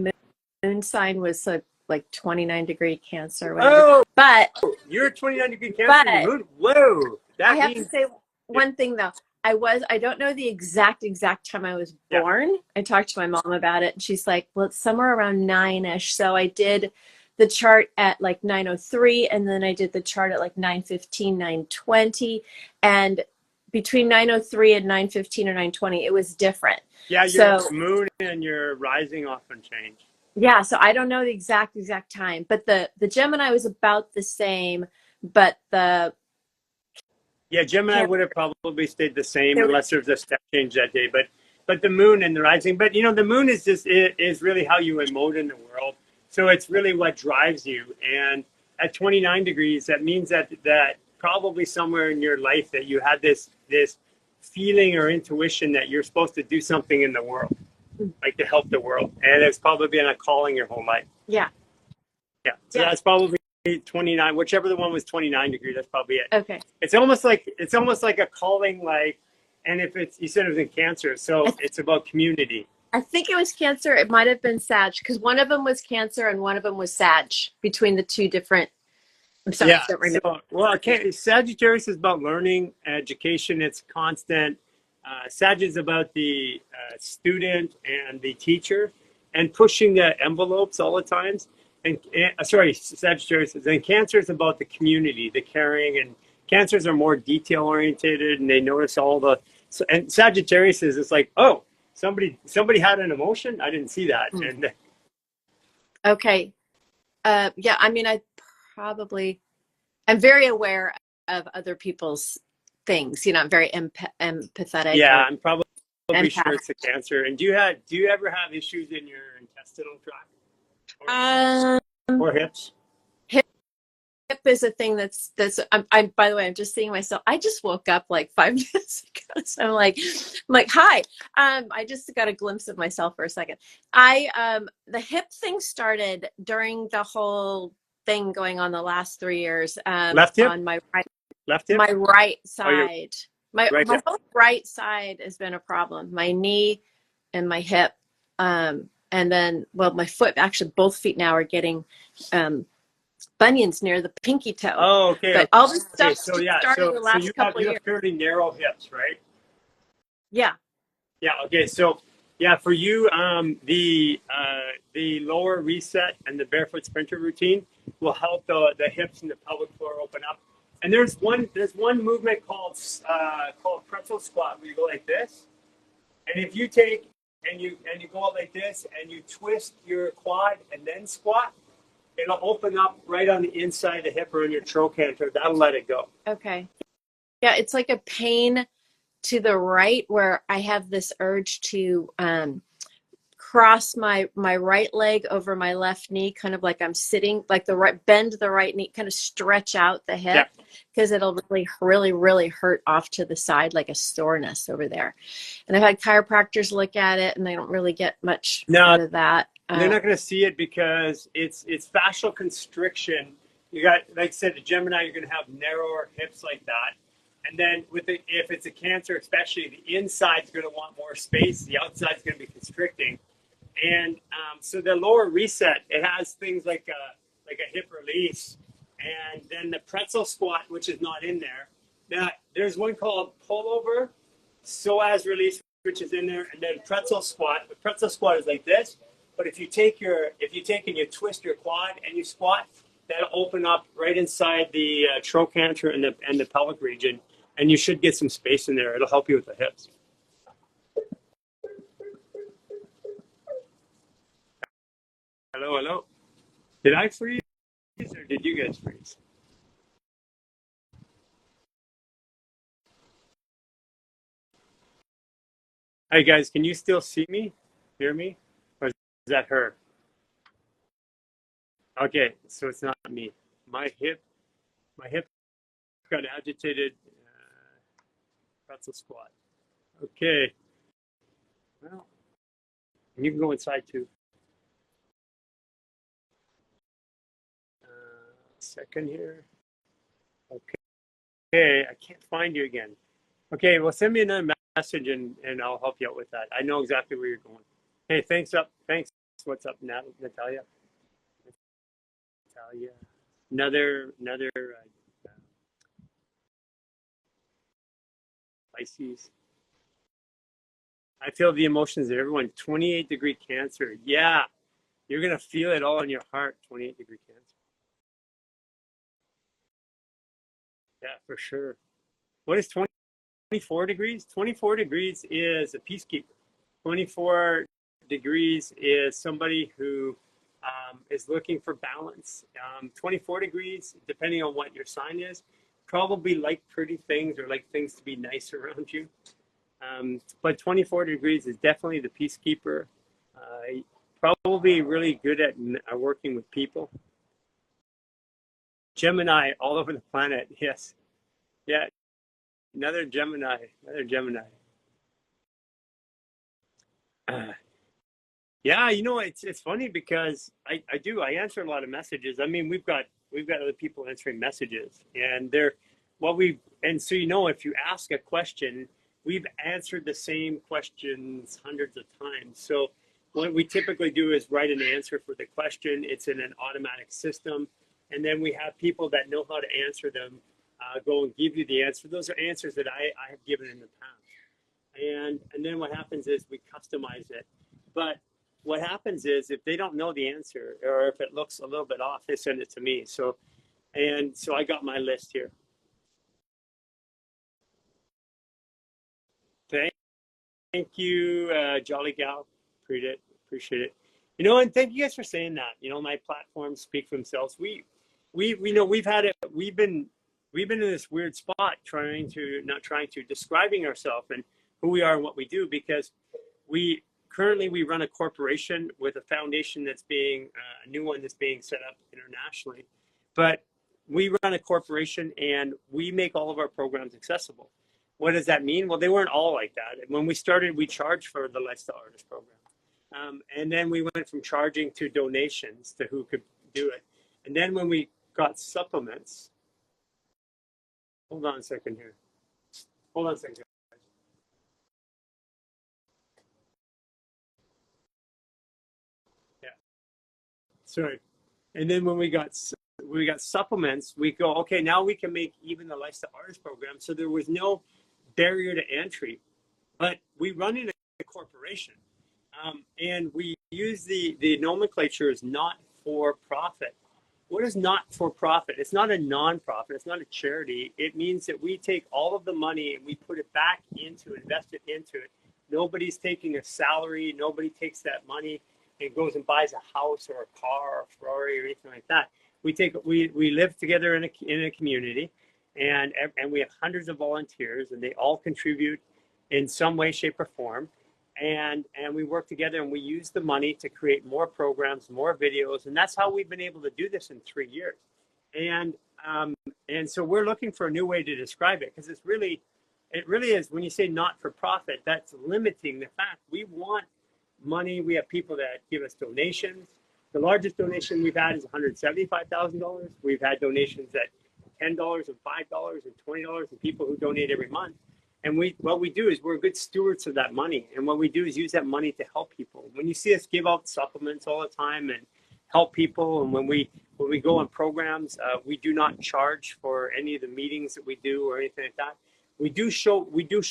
moon sign was like 29-degree Cancer or whatever. Oh, But you're a 29-degree Cancer in the but moon. Whoa, I that have to means say one thing though. I don't know the exact time I was yeah, born. I talked to my mom about it and she's like, well, it's somewhere around 9ish. So I did the chart at like 9:03 and then I did the chart at like 9:15, 9:20. And between 9:03 and 9:15 or 9:20, it was different. yeah. Your So moon and your rising often change. yeah, so I don't know the exact time, but the Gemini was about the same, but the Yeah, Gemini Cancer, would have probably stayed the same unless there's a step change that day. But the moon and the rising. But the moon is just is really how you emote in the world. So it's really what drives you. And at 29 degrees, that means that probably somewhere in your life that you had this feeling or intuition that you're supposed to do something in the world, like to help the world. And it's probably been a calling your whole life. yeah, Yeah. So yeah, that's probably 29, whichever the one was 29 degrees, that's probably it. okay. It's almost like a calling, like, and if it's, you said it was in Cancer, so it's about community. I think it was Cancer. It might have been Sag because one of them was Cancer and one of them was Sag between the two different. I'm sorry, I Yeah. don't So, remember. well, okay, Sagittarius is about learning, education. It's constant. Sag is about the student and the teacher and pushing the envelopes all the times. And sorry, Sagittarius. And Cancer is about the community, the caring, and Cancers are more detail oriented and they notice all the. So, and Sagittarius is it's like, oh, somebody had an emotion. I didn't see that. Mm. And Okay. Yeah, I mean, I'm very aware of other people's things. I'm very empathetic yeah, or I'm probably sure empath. it's a Cancer. And do you ever have issues in your intestinal tract Um, or hips? hip is a thing I'm by the way, I'm just seeing myself. I just woke up like 5 minutes ago. So I'm like, hi. I just got a glimpse of myself for a second. The hip thing started during the whole thing going on the last 3 years, Left hip? on Left hip? my right Oh, your side. My right my hip. whole right side has been a problem. My knee and my hip, and then my foot. Actually, both feet now are getting bunions near the pinky toe. Oh, okay, But all this okay. stuff So just yeah, started the so last couple of you years. have fairly narrow hips, right? Yeah. Yeah. Okay. So yeah, for you, the lower reset and the barefoot sprinter routine will help the hips and the pelvic floor open up. And there's one movement called pretzel squat where you go like this, and if you take and you go out like this and you twist your quad and then squat, it'll open up right on the inside of the hip or in your trochanter. That'll let it go. Okay. Yeah, it's like a pain to the right where I have this urge to cross my right leg over my left knee, kind of like I'm sitting, like bend the right knee, kind of stretch out the Yeah. hip because it'll really hurt off to the side, like a soreness over there. And I've had chiropractors look at it and they don't really get much No, out of that. they're not going to see it because it's fascial constriction. You got, like I said, the Gemini, you're going to have narrower hips like that. And then if it's a Cancer, especially the inside's going to want more space. The outside's going to be constricting. And so the lower reset, it has things like a hip release, and then the pretzel squat, which is not in there. Now there's one called pullover, psoas release, which is in there, and then pretzel squat. The pretzel squat is like this, but if you take and you twist your quad and you squat, that'll open up right inside the trochanter and the pelvic region, and you should get some space in there. It'll help you with the hips. Hello, hello. Did I freeze or did you guys freeze? Hi guys, can you still see me? Hear me? Or is that her? Okay, so it's not me. My hip got agitated. Pretzel squat. Okay, well, you can go inside too. Second here. Okay, I can't find you again. Okay, well, send me another message and I'll help you out with that. I know exactly where you're going. Hey, thanks up. Thanks. What's up, Natalia? Natalia. Another Pisces. I feel the emotions of everyone. 28-degree Cancer. Yeah, you're gonna feel it all in your heart. 28-degree Cancer. Yeah, for sure. What is 24 degrees? 24 degrees is a peacekeeper. 24 degrees is somebody who is looking for balance. 24 degrees, depending on what your sign is, probably like pretty things or like things to be nice around you. But 24 degrees is definitely the peacekeeper. Probably really good at working with people. Gemini all over the planet. Yes. Yeah. Another Gemini. Another Gemini. Uh, Yeah, it's funny because I answer a lot of messages. I mean, we've got other people answering messages, and they're what we and so if you ask a question, we've answered the same questions hundreds of times. So what we typically do is write an answer for the question. It's in an automatic system, and then we have people that know how to answer them go and give you the answer. Those are answers that I have given in the past. And then what happens is we customize it. But what happens is if they don't know the answer or if it looks a little bit off, they send it to me. So I got my list here. Thank you, Jolly Gal. Appreciate it. And thank you guys for saying that. My platforms speak for themselves. We know we've been in this weird spot not trying to describing ourselves and who we are and what we do because we currently we run a corporation with a foundation that's being a new one that's being set up internationally, but we run a corporation and we make all of our programs accessible. What does that mean? Well, they weren't all like that. And when we started, we charged for the Lifestyle Artist program, and then we went from charging to donations to who could do it. And then when we got supplements, hold on a second here. Hold on a second. Yeah, sorry. And then when we got supplements, we go, okay, now we can make even the Lifestyle Artist program. So there was no barrier to entry, but we run in a corporation, and we use the nomenclature is not for profit. What is not for profit? It's not a non-profit. It's not a charity. It means that we take all of the money and we put it back invest it into it. Nobody's taking a salary. Nobody takes that money and goes and buys a house or a car or a Ferrari or anything like that. We live together in a community, and we have hundreds of volunteers, and they all contribute in some way, shape, or form. And we work together and we use the money to create more programs, more videos, and that's how we've been able to do this in 3 years. And and so we're looking for a new way to describe it because it really is when you say not for profit, that's limiting the fact we want money. We have people that give us donations. The largest donation we've had is $175,000. We've had donations at $10 and $5 and $20 and people who donate every month. And what we do is we're good stewards of that money. And what we do is use that money to help people. When you see us give out supplements all the time and help people, and when we go on programs, we do not charge for any of the meetings that we do or anything like that. We do show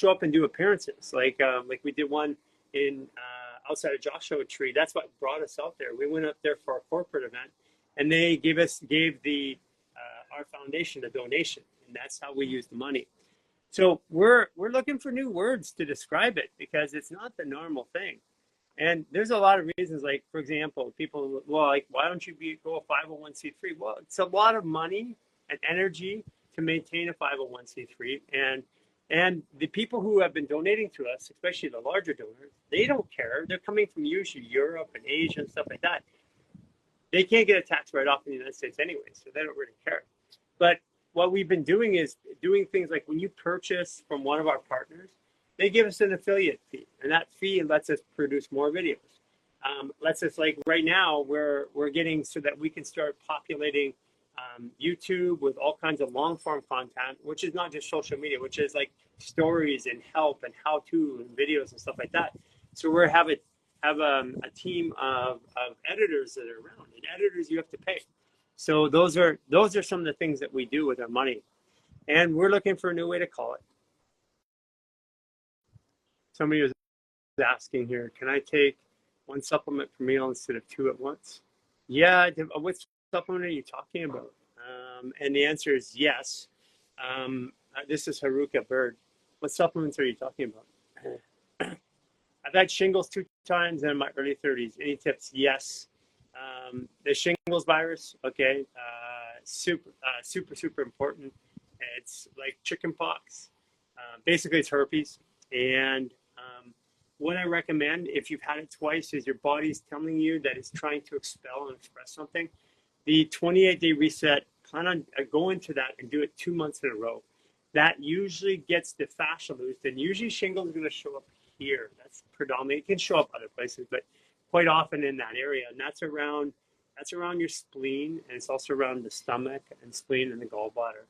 up and do appearances, like we did one in outside of Joshua Tree. That's what brought us out there. We went up there for a corporate event, and they gave the our foundation a donation, and that's how we use the money. So we're looking for new words to describe it because it's not the normal thing. And there's a lot of reasons, like, for example, people, well, like, why don't you go a 501c3? Well, it's a lot of money and energy to maintain a 501c3. And the people who have been donating to us, especially the larger donors, they don't care. They're coming from usually Europe and Asia and stuff like that. they can't get a tax write-off in the United States anyway, so they don't really care. But what we've been doing is doing things like when you purchase from one of our partners, they give us an affiliate fee, and that fee lets us produce more videos. Lets us, like right now, we're getting so that we can start populating YouTube with all kinds of long form content, which is not just social media, which is like stories and help and how to and videos and stuff like that. So we have a team of editors that are around, and editors you have to pay. So those are some of the things that we do with our money, and we're looking for a new way to call it. Somebody was asking here, can I take one supplement per meal instead of two at once? Yeah, what supplement are you talking about? And the answer is yes. This is Haruka Bird. What supplements are you talking about? I've had shingles 2 times in my early 30s. Any tips? Yes. The shingles virus, okay, super important. It's like chicken pox. Basically, it's herpes. And what I recommend, if you've had it twice, is your body's telling you that it's trying to expel and express something. The 28-day reset, plan on going to that and do it 2 months in a row. That usually gets the fascia loosed, and usually shingles is going to show up here. That's predominantly. It can show up other places, but quite often in that area, and that's around your spleen, and it's also around the stomach and spleen and the gallbladder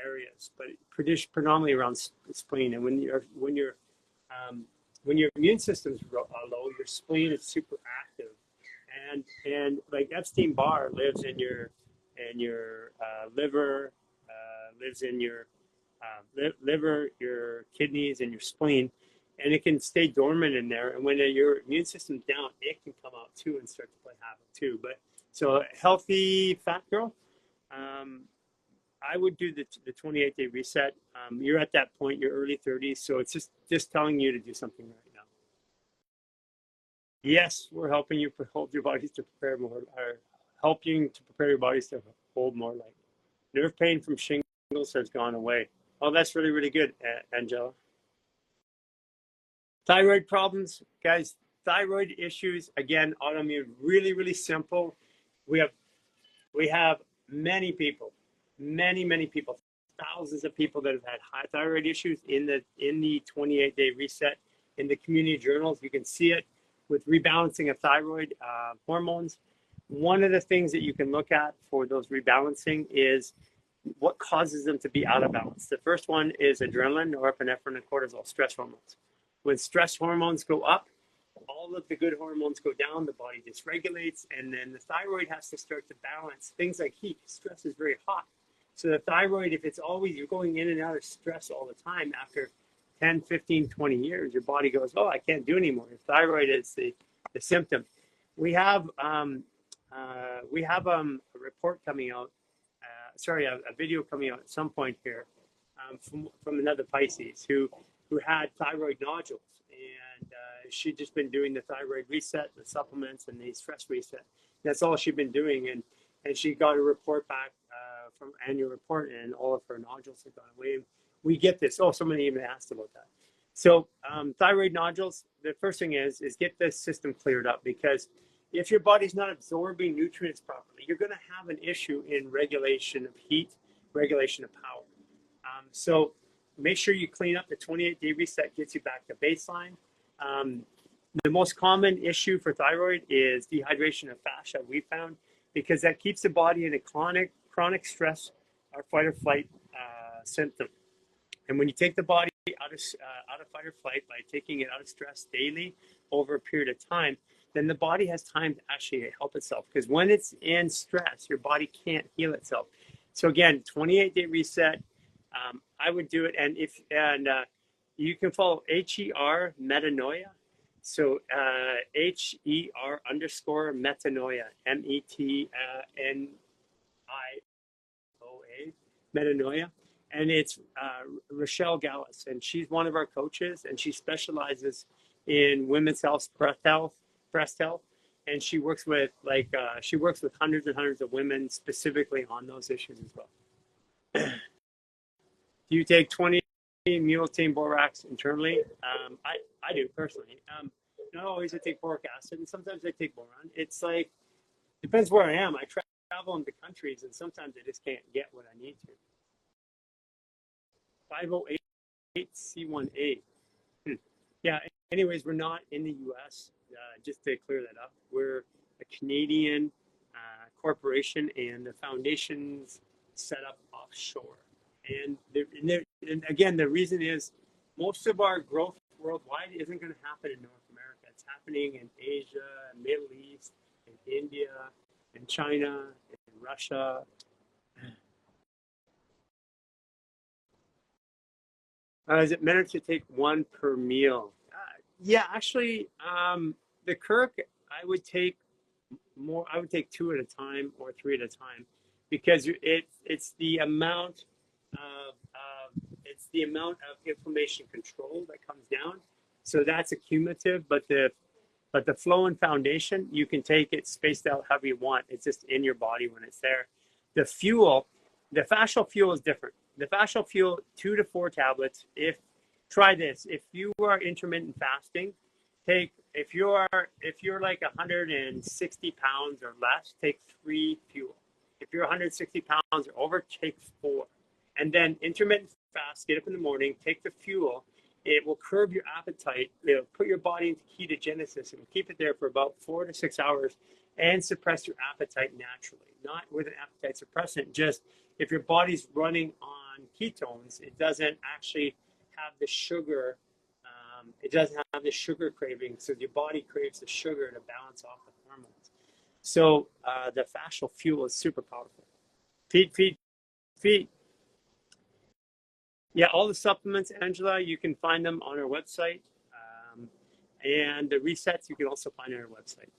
areas, but predominantly around spleen. And when your immune system's low, your spleen is super active, and like Epstein-Barr lives in your liver, lives in your liver, your kidneys, and your spleen, and it can stay dormant in there. And when your immune system's down, it can come out too and start to play havoc too. But so a healthy fat girl, I would do the 28-day reset. You're at that point, your early 30s, so it's just telling you to do something right now. Yes, we're helping you hold your bodies to prepare more, or helping to prepare your bodies to hold more light. Nerve pain from shingles has gone away. Oh, that's really, really good, Angela. Thyroid problems, guys. Thyroid issues, again, autoimmune, really, really simple. We have many people, many people, thousands of people that have had high thyroid issues in the 28-day reset. In the community journals, you can see it with rebalancing of thyroid hormones. One of the things that you can look at for those rebalancing is what causes them to be out of balance. The first one is adrenaline, norepinephrine, and cortisol, stress hormones. When stress hormones go up, all of the good hormones go down, the body dysregulates, and then the thyroid has to start to balance things like heat. Stress is very hot. So the thyroid, if it's always, you're going in and out of stress all the time, after 10, 15, 20 years, your body goes, oh, I can't do anymore. Your thyroid is the symptom. We have a report coming out, a video coming out at some point here from another Pisces who had thyroid nodules, and she'd just been doing the thyroid reset, the supplements, and the stress reset. That's all she'd been doing, and she got a report back from annual report, and all of her nodules had gone away. We get this. Oh, somebody even asked about that. So thyroid nodules, the first thing is get the system cleared up, because if your body's not absorbing nutrients properly, you're going to have an issue in regulation of heat, regulation of power. So make sure you clean up. The 28-day reset gets you back to baseline. The most common issue for thyroid is dehydration of fascia, we found, because that keeps the body in a chronic stress or fight or flight symptom. And when you take the body out of fight or flight by taking it out of stress daily over a period of time, then the body has time to actually help itself. Because when it's in stress, your body can't heal itself. So again, 28-day reset. I would do it, and you can follow HER metanoia. So HER _ metanoia, METNIOA, metanoia. And it's Rochelle Gallus, and she's one of our coaches, and she specializes in women's health, breast health, and she works with hundreds and hundreds of women specifically on those issues as well. Do you take 20 mulotine borax internally? I do personally. Not always. I take boric acid, and sometimes I take boron. It's like Depends where I am. I travel into countries, and sometimes I just can't get what I need to. 508C18. Yeah. Anyways, we're not in the U.S. Just to clear that up, we're a Canadian corporation, and the foundation's set up offshore. And again, the reason is most of our growth worldwide isn't going to happen in North America. It's happening in Asia, Middle East, in India, in China, in Russia. Is it better to take one per meal? Yeah, actually, the Kirk, I would take more. I would take two at a time or three at a time, because it's the amount of inflammation control that comes down. So that's a cumulative, but the flow and foundation, you can take it spaced out however you want. It's just in your body when it's there. The fuel, the fascial fuel is different. The fascial fuel, 2 to 4 tablets. Try this. If you are intermittent fasting, if you're like 160 pounds or less, take 3 fuel. If you're 160 pounds or over, take 4. And then intermittent fast, get up in the morning, take the fuel. It will curb your appetite. It'll put your body into ketogenesis and keep it there for about 4 to 6 hours and suppress your appetite naturally. Not with an appetite suppressant, just if your body's running on ketones, it doesn't actually have the sugar. It doesn't have the sugar craving, so your body craves the sugar to balance off the hormones. So the fascial fuel is super powerful. Feed. Yeah, all the supplements, Angela, you can find them on our website. And the resets you can also find on our website.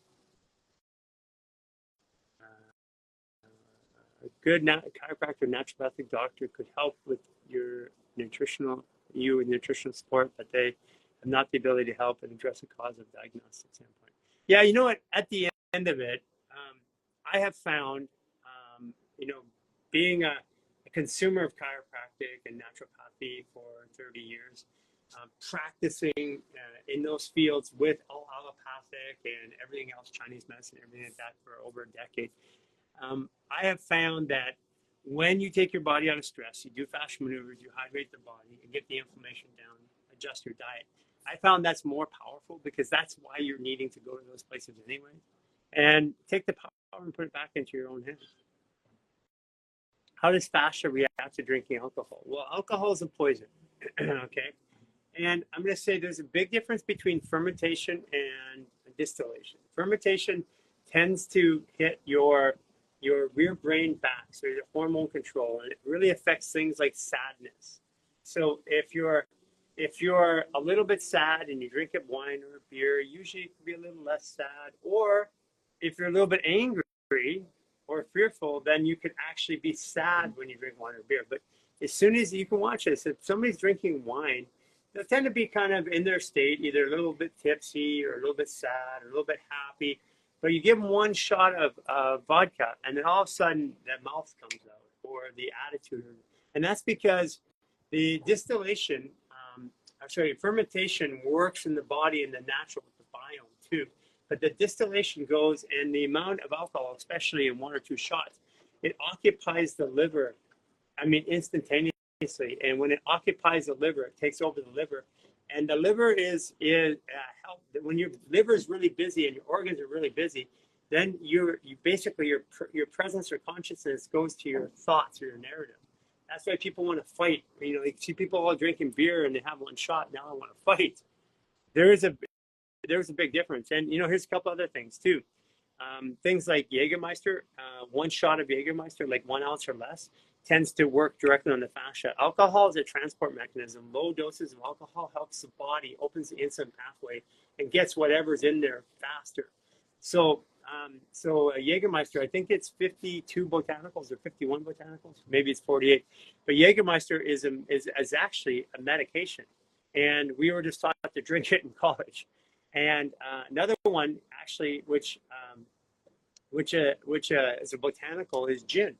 A good chiropractor, naturopathic doctor could help with your nutritional support, but they have not the ability to help and address a cause of diagnostic standpoint. Yeah, you know what? At the end of it, I have found, being a consumer of chiropractic and naturopathy for 30 years, practicing in those fields with all allopathic and everything else, Chinese medicine, everything like that for over a decade. I have found that when you take your body out of stress, you do fascia maneuvers, you hydrate the body, and get the inflammation down, adjust your diet. I found that's more powerful because that's why you're needing to go to those places anyway. And take the power and put it back into your own hands. How does fascia react to drinking alcohol? Well, alcohol is a poison, okay? And I'm going to say there's a big difference between fermentation and distillation. Fermentation tends to hit your rear brain back, so your hormone control, and it really affects things like sadness. So if you're a little bit sad and you drink a wine or a beer, usually it can be a little less sad. Or if you're a little bit angry or fearful, then you could actually be sad when you drink wine or beer. But as soon as you can watch this, if somebody's drinking wine, they'll tend to be kind of in their state, either a little bit tipsy or a little bit sad or a little bit happy. But you give them one shot of vodka, and then all of a sudden that mouth comes out, or the attitude. And that's because the distillation, fermentation works in the body in the natural with the biome too. But the distillation goes, and the amount of alcohol, especially in 1 or 2 shots, it occupies the liver, instantaneously. And when it occupies the liver, it takes over the liver. And the liver is when your liver is really busy and your organs are really busy, then you basically your presence or consciousness goes to your thoughts or your narrative. That's why people want to fight. You see people all drinking beer and they have one shot. Now I want to fight. There's a big difference. And here's a couple other things too. Things like Jägermeister, 1 shot of Jägermeister, like 1 ounce or less, tends to work directly on the fascia. Alcohol is a transport mechanism. Low doses of alcohol helps the body, opens the insulin pathway, and gets whatever's in there faster. So Jägermeister, I think it's 52 botanicals or 51 botanicals, maybe it's 48. But Jägermeister is actually a medication, and we were just taught to drink it in college. And another one, actually, which is a botanical, is gin.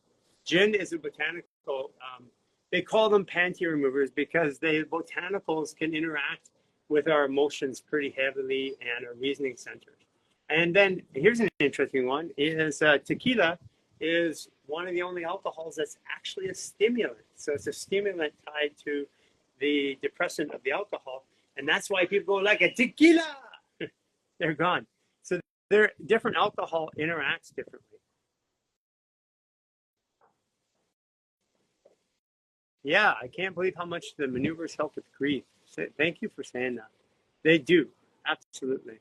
Gin is a botanical. They call them panty removers because the botanicals can interact with our emotions pretty heavily and our reasoning centers. And then here's an interesting one: is tequila is one of the only alcohols that's actually a stimulant. So it's a stimulant tied to the depressant of the alcohol, and that's why people go like a tequila. They're gone. So they're different. Alcohol interacts differently. Yeah, I can't believe how much the maneuvers help with grief. Thank you for saying that. They do, absolutely.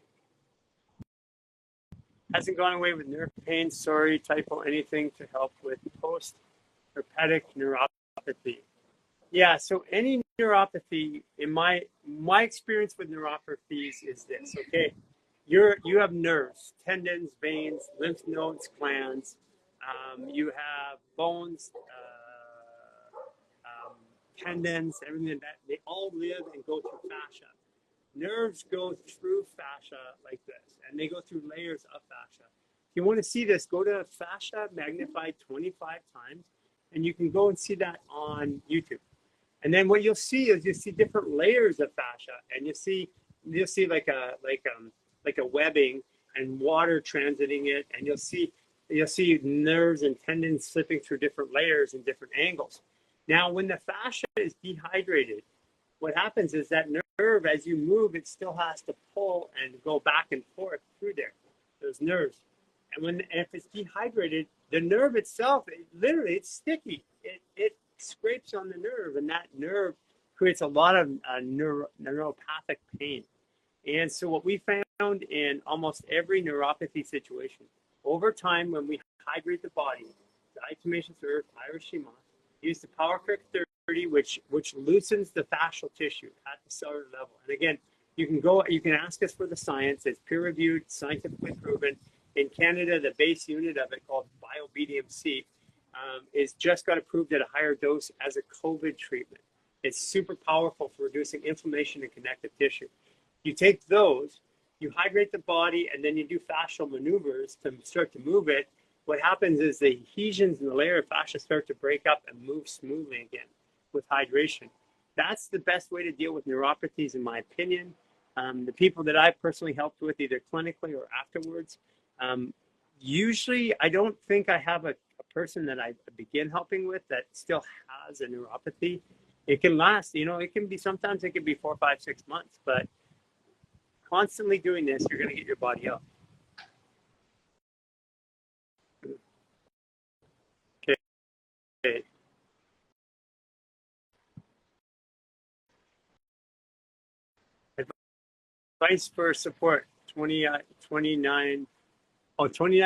Hasn't gone away with nerve pain, sorry, typo, anything to help with post-herpetic neuropathy. Yeah, so any neuropathy, in my experience with neuropathies is this, okay? You have nerves, tendons, veins, lymph nodes, glands. You have bones, tendons, everything that they all live and go through fascia. Nerves go through fascia like this, and they go through layers of fascia. If you want to see this, go to fascia magnified 25 times, and you can go and see that on YouTube. And then what you'll see is you'll see different layers of fascia, and you'll see like a webbing and water transiting it, and you'll see nerves and tendons slipping through different layers and different angles. Now, when the fascia is dehydrated, what happens is that nerve, as you move, it still has to pull and go back and forth through there, those nerves. And if it's dehydrated, the nerve itself, literally, it's sticky. It scrapes on the nerve, and that nerve creates a lot of neuropathic pain. And so what we found in almost every neuropathy situation, over time, when we hydrate the body, diatomaceous earth, Irish sea moss, use the Power Crick 30, which loosens the fascial tissue at the cellular level. And again, you can ask us for the science. It's peer-reviewed, scientifically proven. In Canada, the base unit of it, called BioBDMC, is just got approved at a higher dose as a COVID treatment. It's super powerful for reducing inflammation and connective tissue. You take those, you hydrate the body, and then you do fascial maneuvers to start to move it. What happens is the adhesions in the layer of fascia start to break up and move smoothly again with hydration. That's the best way to deal with neuropathies, in my opinion. The people that I've personally helped with, either clinically or afterwards, usually I don't think I have a person that I begin helping with that still has a neuropathy. It can last, it can be, sometimes it can be 4, 5, 6 months, but constantly doing this, you're going to get your body up. Okay. Advice for support, 29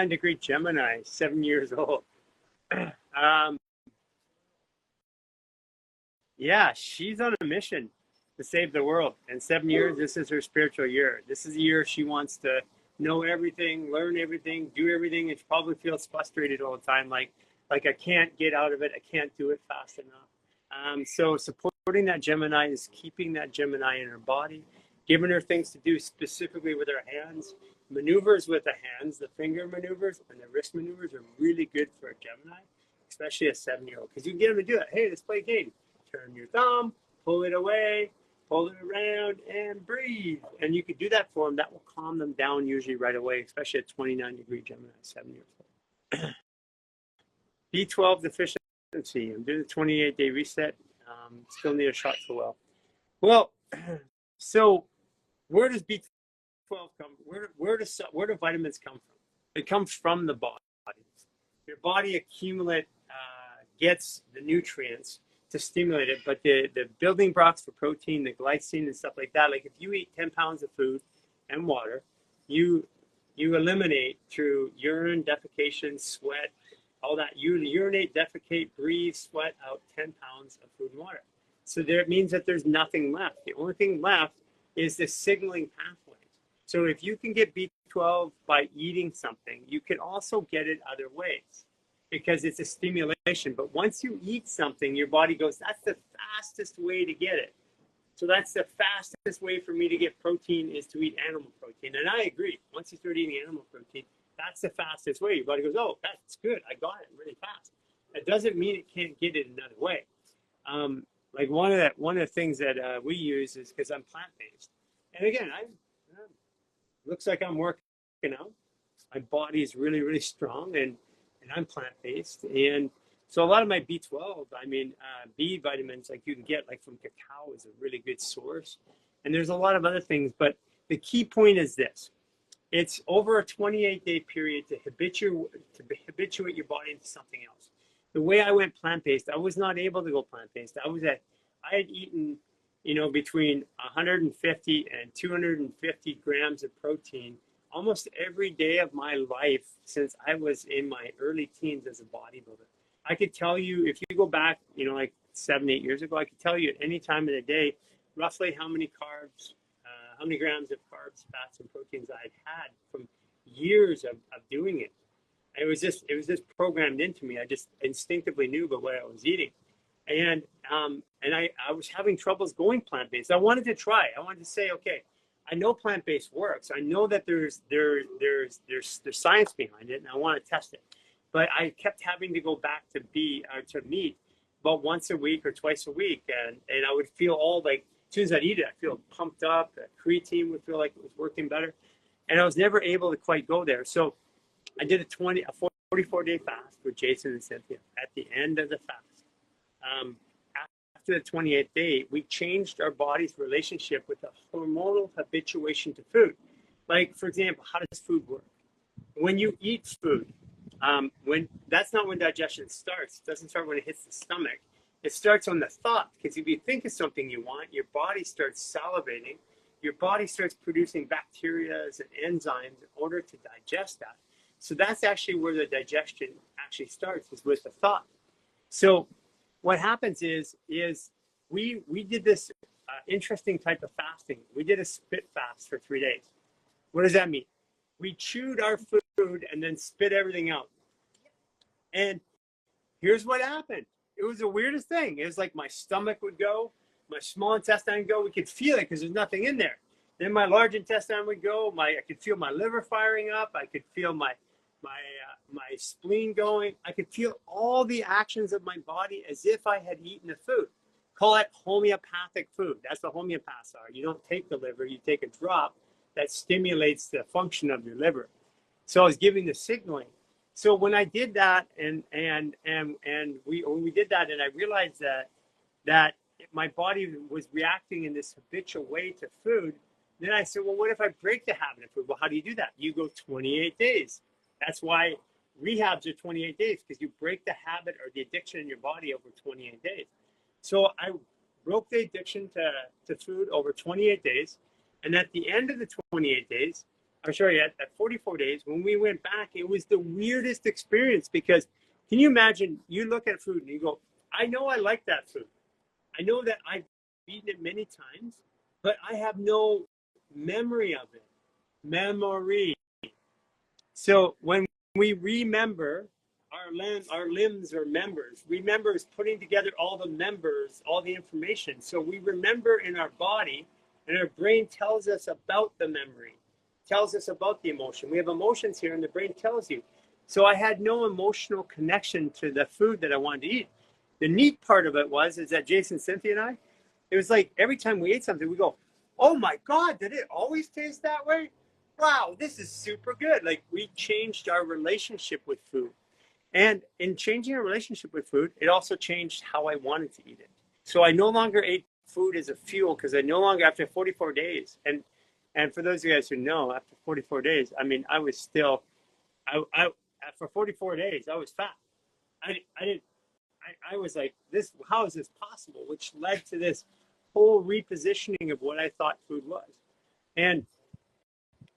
degree Gemini, 7 years old. Yeah, she's on a mission to save the world. And 7 years, this is her spiritual year. This is a year she wants to know everything, learn everything, do everything, and she probably feels frustrated all the time, like I can't get out of it, I can't do it fast enough. So supporting that Gemini is keeping that Gemini in her body, giving her things to do specifically with her hands. Maneuvers with the hands, the finger maneuvers and the wrist maneuvers are really good for a Gemini, especially a 7-year-old, because you can get them to do it. Hey, let's play a game. Turn your thumb, pull it away, pull it around, and breathe. And you could do that for them. That will calm them down usually right away, especially at 29 degree Gemini, 7 years old. B12 deficiency. I'm doing the 28-day reset. Still need a shot for well. Well, so where does B12 come? Where do vitamins come from? It comes from the body. Your body gets the nutrients to stimulate it, but the building blocks for protein, the glycine and stuff like that, like if you eat 10 pounds of food and water, you eliminate through urine, defecation, sweat, all that. You urinate, defecate, breathe, sweat out 10 pounds of food and water. So it means that there's nothing left. The only thing left is the signaling pathways. So if you can get B12 by eating something, you can also get it other ways, because it's a stimulation. But once you eat something, your body goes, that's the fastest way to get it. So that's the fastest way for me to get protein, is to eat animal protein. And I agree. Once you start eating animal protein, that's the fastest way. Your body goes, oh, that's good. I got it really fast. That doesn't mean it can't get it another way. Like one of the things that we use is, because I'm plant-based. And again, looks like I'm working working out. My body is really, really strong, and I'm plant-based. And so a lot of my B12, B vitamins like you can get like from cacao is a really good source. And there's a lot of other things, but the key point is this. It's over a 28-day period to habituate your body into something else. The way I went plant-based, I was not able to go plant-based. I had eaten, between 150 and 250 grams of protein almost every day of my life since I was in my early teens as a bodybuilder. I could tell you, if you go back, like 7, 8 years ago, I could tell you at any time of the day, roughly how many carbs, how many grams of carbs, fats, and proteins I'd had from years of doing it. And it was just programmed into me. I just instinctively knew about what I was eating. And I was having troubles going plant-based. I wanted to try. I wanted to say, okay, I know plant-based works. I know that there's science behind it, and I want to test it. But I kept having to go back to meat about once a week or twice a week, and I would feel all like, as soon as I'd eat it, I'd feel pumped up. Creatine would feel like it was working better, and I was never able to quite go there. So I did a 44-day fast with Jason and Cynthia. At the end of the fast, after the 28th day, we changed our body's relationship with the hormonal habituation to food. Like, for example, how does food work? When you eat food, that's not when digestion starts. It doesn't start when it hits the stomach. It starts on the thought, because if you think of something you want, your body starts salivating. Your body starts producing bacteria and enzymes in order to digest that. So that's actually where the digestion actually starts, is with the thought. So what happens is we did this interesting type of fasting. We did a spit fast for 3 days. What does that mean? We chewed our food and then spit everything out. And here's what happened. It was the weirdest thing. It was like my stomach would go, my small intestine would go. We could feel it because there's nothing in there. Then my large intestine would go. I could feel my liver firing up. I could feel my spleen going. I could feel all the actions of my body as if I had eaten a food. Call it homeopathic food. That's what homeopaths are. You don't take the liver. You take a drop that stimulates the function of your liver. So I was giving the signaling. So when I did that, when we did that, and I realized that my body was reacting in this habitual way to food, then I said, well, what if I break the habit of food? Well, how do you do that? You go 28 days. That's why rehabs are 28 days, because you break the habit or the addiction in your body over 28 days. So I broke the addiction to food over 28 days. And at the end of the 28 days, at 44 days, when we went back, it was the weirdest experience, because can you imagine, you look at food and you go, I know I like that food. I know that I've eaten it many times, but I have no memory of it. Memory. So when we remember, our limbs are members. Remember is putting together all the members, all the information. So we remember in our body, and our brain tells us about the memory, tells us about the emotion. We have emotions here, and the brain tells you. So I had no emotional connection to the food that I wanted to eat. The neat part of it is that Jason, Cynthia, and I, it was like every time we ate something, we go, oh my God, did it always taste that way? Wow, this is super good. Like, we changed our relationship with food. And in changing our relationship with food, it also changed how I wanted to eat it. So I no longer ate food as a fuel, because I no longer, after 44 days, and for those of you guys who know, after 44 days, I was still, for 44 days, I was fat. I was like, how is this possible? Which led to this whole repositioning of what I thought food was. And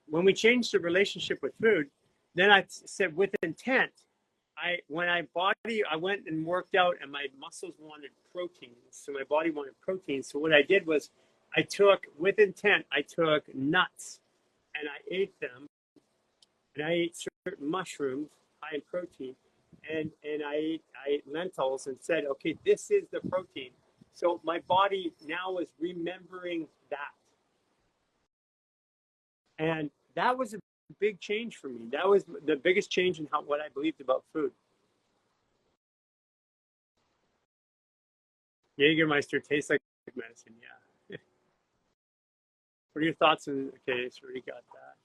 when we changed the relationship with food, then I said, with intent, I went and worked out, and my muscles wanted protein. So my body wanted protein. So what I did was I took nuts and I ate them, and I ate certain mushrooms high in protein, and I ate lentils, and said, okay, this is the protein. So my body now is remembering that. And that was a big change for me. That was the biggest change in what I believed about food. Jägermeister tastes like medicine, yeah. What are your thoughts on, okay, so we already got that.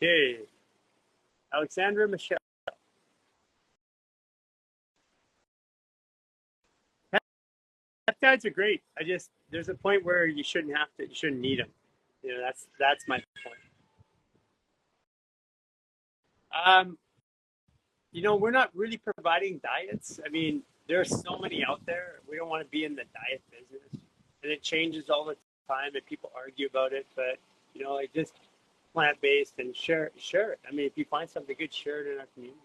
Okay, Alexandra Michelle. Peptides are great. There's a point where you shouldn't need them. That's my point. Um, we're not really providing diets. I mean, there's so many out there. We don't want to be in the diet business, and it changes all the time, and people argue about it. But like just plant based and share it. I mean, if you find something good, share it in our community.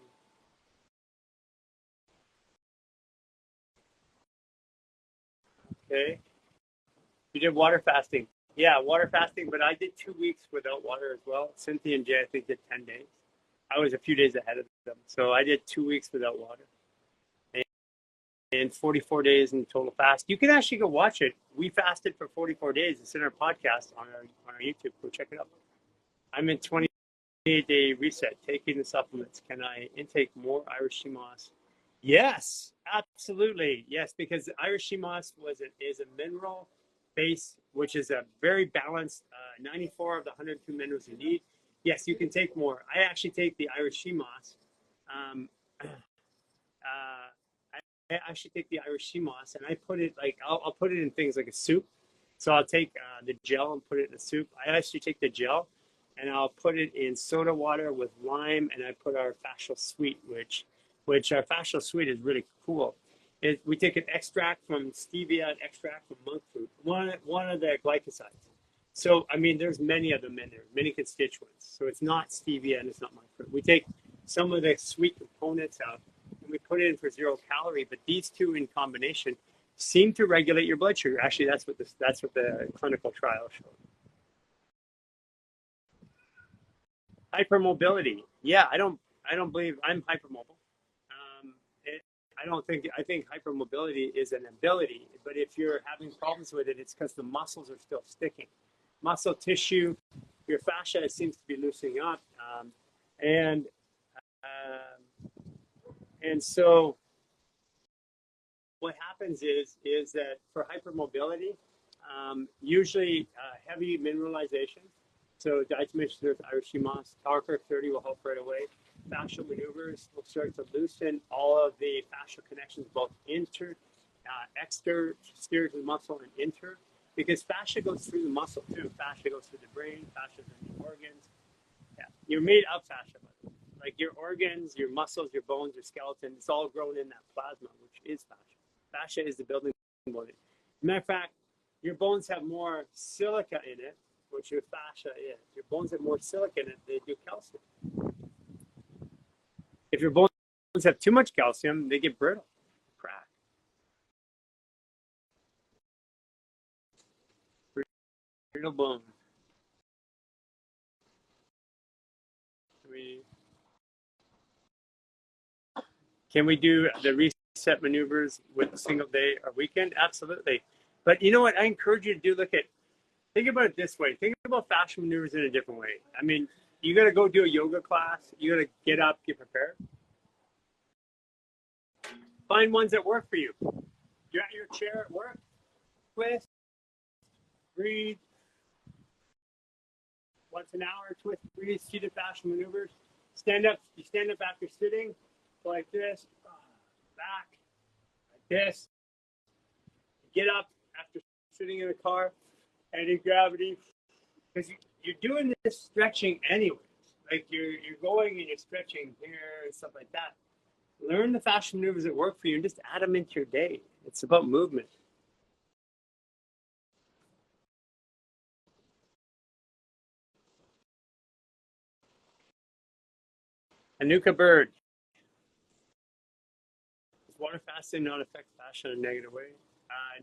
Okay, you did water fasting. Yeah, water fasting, but I did 2 weeks without water as well. Cynthia and Jay, I think, did 10 days. I was a few days ahead of them, so I did 2 weeks without water. And 44 days in total fast. You can actually go watch it. We fasted for 44 days. It's in our podcast on our YouTube. Go check it out. I'm in 28-day reset, taking the supplements. Can I intake more Irish sea moss? Yes, absolutely. Yes, because Irish sea moss is a mineral base, which is a very balanced 94 of the 102 minerals you need. Yes, you can take more. I actually take the Irish sea moss. I actually take the Irish sea moss and I put it I'll put it in things like a soup. So I'll take the gel and put it in the soup. I actually take the gel and I'll put it in soda water with lime, and I put our fascial sweet, which our fascial sweet is really cool. We take an extract from stevia, an extract from monk fruit, one of the glycosides. So I mean, there's many of them in there, many constituents. So it's not stevia and it's not monk fruit. We take some of the sweet components out and we put it in for 0 calorie, but these two in combination seem to regulate your blood sugar. Actually, that's what the clinical trial showed. Hypermobility. Yeah, I don't believe I'm hypermobile. I think hypermobility is an ability, but if you're having problems with it, it's because the muscles are still sticking. Muscle tissue, your fascia seems to be loosening up, and so what happens is that for hypermobility, usually heavy mineralization. So diatomaceous earth, Irish sea moss, Tarker 30 will help right away. Fascial maneuvers will start to loosen all of the fascial connections, both exterior to the muscle and inter, because fascia goes through the muscle too. Fascia goes through the brain, fascia is in the organs. Yeah, you're made of fascia, like your organs, your muscles, your bones, your skeleton. It's all grown in that plasma, which is fascia. Fascia is the building block. Matter of fact, your bones have more silica in it, which your fascia is. Your bones have more silica in it than they do calcium. If your bones have too much calcium, they get brittle, crack. Brittle bone. Can we do the reset maneuvers with a single day or weekend? Absolutely. But you know what? I encourage you to think about it this way. Think about fascial maneuvers in a different way. I mean, you got to go do a yoga class. You got to get up, get prepared. Find ones that work for you. You're at your chair at work. Twist, breathe. Once an hour, twist, breathe, seated fascial maneuvers. Stand up. You stand up after sitting. Go like this. Back. Like this. Get up after sitting in the car. Anti-gravity. Because you're doing this stretching anyways. Like you're going and you're stretching here and stuff like that. Learn the fascial maneuvers that work for you and just add them into your day. It's about movement. Anuka Bird. Does water fasting not affect fascia in a negative way?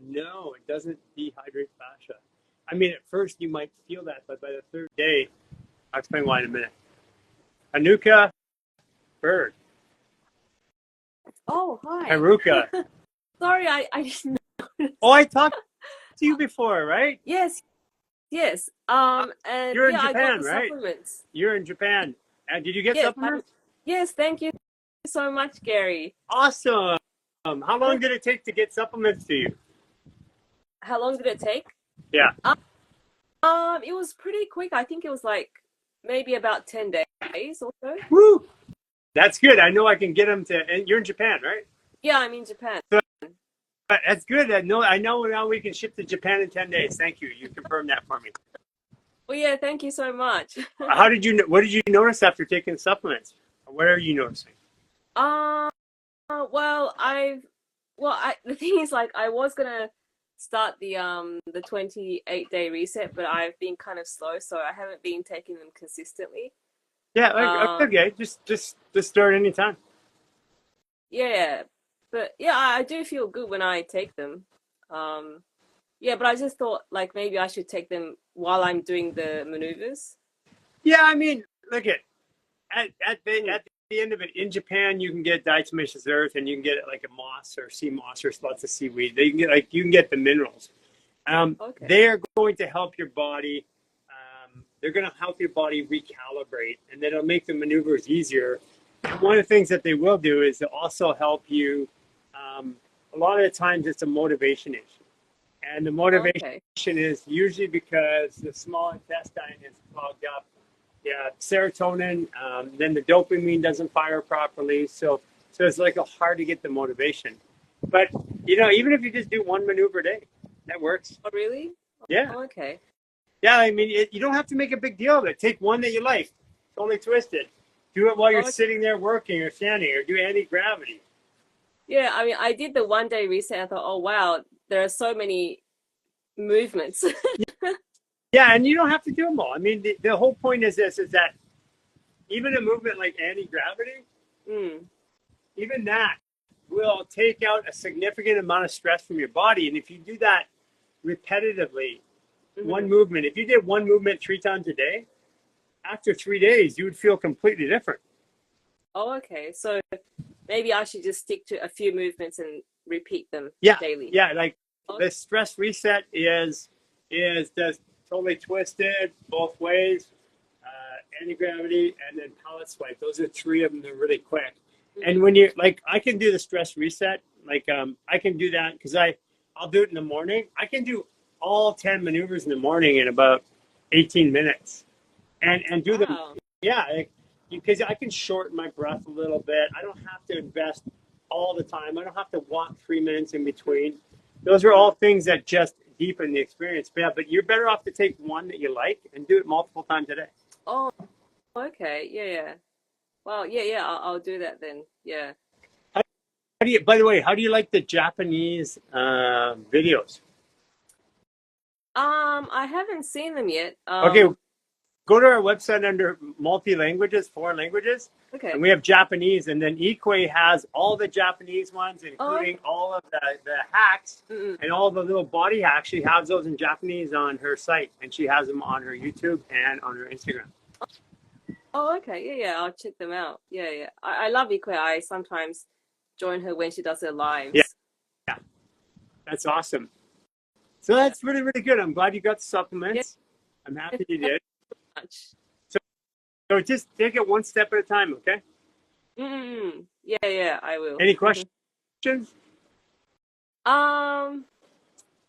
No, it doesn't dehydrate fascia. I mean, at first you might feel that, but by the third day, I'll explain why in a minute. Anuka Bird. Oh, hi. Haruka. Sorry, I didn't know. Oh, I talked to you before, right? Yes. And You're in I got Japan, the right? supplements. You're in Japan. And did you get Yes, supplements? yes, thank you so much, Garry. Awesome. How long did it take to get supplements to you? How long did it take? Yeah. It was pretty quick. I think it was like maybe about 10 days or so. Woo! That's good. I know I can get them to. And you're in Japan, right? Yeah, I'm in Japan. So that's good. I know now we can ship to Japan in 10 days. Thank you. You confirmed that for me. Well, yeah, thank you so much. How did you? What did you notice after taking supplements? What are you noticing? Uh, well, the thing is, like, I was gonna start the 28-day reset, but I've been kind of slow, so I haven't been taking them consistently. Yeah, Um, okay. Just start anytime. yeah, but yeah, I do feel good when I take them. Um, yeah, but I just thought like maybe I should take them while I'm doing the maneuvers. Yeah, I mean, look at Mm, the end of it in Japan, you can get diatomaceous earth, and you can get it like a moss or sea moss or lots of seaweed. You can get the minerals. okay. They are going to help your body. They're going to help your body recalibrate, and then it'll make the maneuvers easier. And one of the things that they will do is to also help you. Um, a lot of the times, it's a motivation issue, and the motivation Okay. is usually because the small intestine is clogged up. Yeah, serotonin. Then the dopamine doesn't fire properly, so it's like hard to get the motivation. But even if you just do one maneuver a day, that works. Oh, really? Yeah. Oh, okay. Yeah, I mean, you don't have to make a big deal of it. Take one that you like, totally twist it. Do it while you're Oh, sitting there working or standing, or do anti-gravity. yeah, I mean, I did the 1-day reset. I thought, oh wow, there are so many movements. Yeah, and you don't have to do them all. I mean, the whole point is this: is that even a movement like anti-gravity, Mm, even that will take out a significant amount of stress from your body. And if you do that repetitively, hmm. one movement, if you did one movement 3 times a day, after 3 days, you would feel completely different. Oh, okay. So maybe I should just stick to a few movements and repeat them Yeah, daily. yeah. Like Oh, the stress reset is just totally twisted both ways. Anti gravity and then pellet swipe. Those are three of them. They're really quick. And mhm. when you like, I can do the stress reset. Like I can do that because I'll do it in the morning. I can do all 10 maneuvers in the morning in about 18 minutes, and do them. Wow. Yeah, because I can shorten my breath a little bit. I don't have to invest all the time. I don't have to walk 3 minutes in between. Those are all things that just deepen the experience. But you're better off to take one that you like and do it multiple times a day. Oh, okay. Yeah, yeah. Well, yeah, yeah. I'll do that then. Yeah. By the way, how do you like the Japanese videos? I haven't seen them yet. Okay, go to our website under multi languages, foreign languages, Okay. and we have Japanese, and then Ikwe has all the Japanese ones, Oh, including all of the hacks mm-mm. and all the little body hacks. She has those in Japanese on her site, and she has them on her YouTube and on her Instagram. Oh, okay. Yeah, yeah. I'll check them out. Yeah, yeah. I love Ikwe. I sometimes join her when she does her Yeah, lives. that's awesome. So Yeah. that's really, really good. I'm glad you got the Yeah. supplements. I'm Thank happy you you did. so much. So, so just take it one step at a time, okay? Mm-mm. Yeah, yeah. I will. Any questions? Um.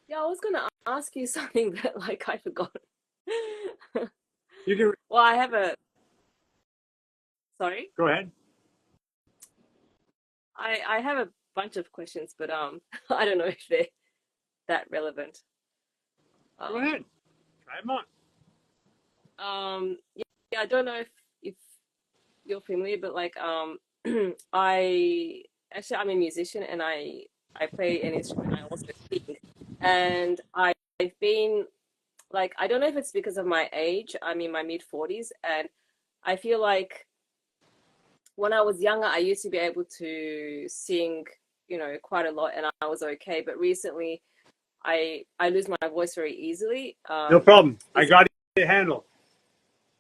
Yeah, I was gonna ask you something that like I forgot. You can Well, I have a sorry. go ahead. I have a bunch of questions, but I don't know if they're that relevant. Go Um ahead. Try them on. yeah, yeah, I don't know if you're familiar, but like I actually I'm a musician and I play an instrument. I also sing, and I've been like I don't know if it's because of my age. I'm in my mid 40s, and I feel like when I was younger, I used to be able to sing, quite a lot, and I was okay. But recently, I lose my voice very easily. No problem. I Is got it handled.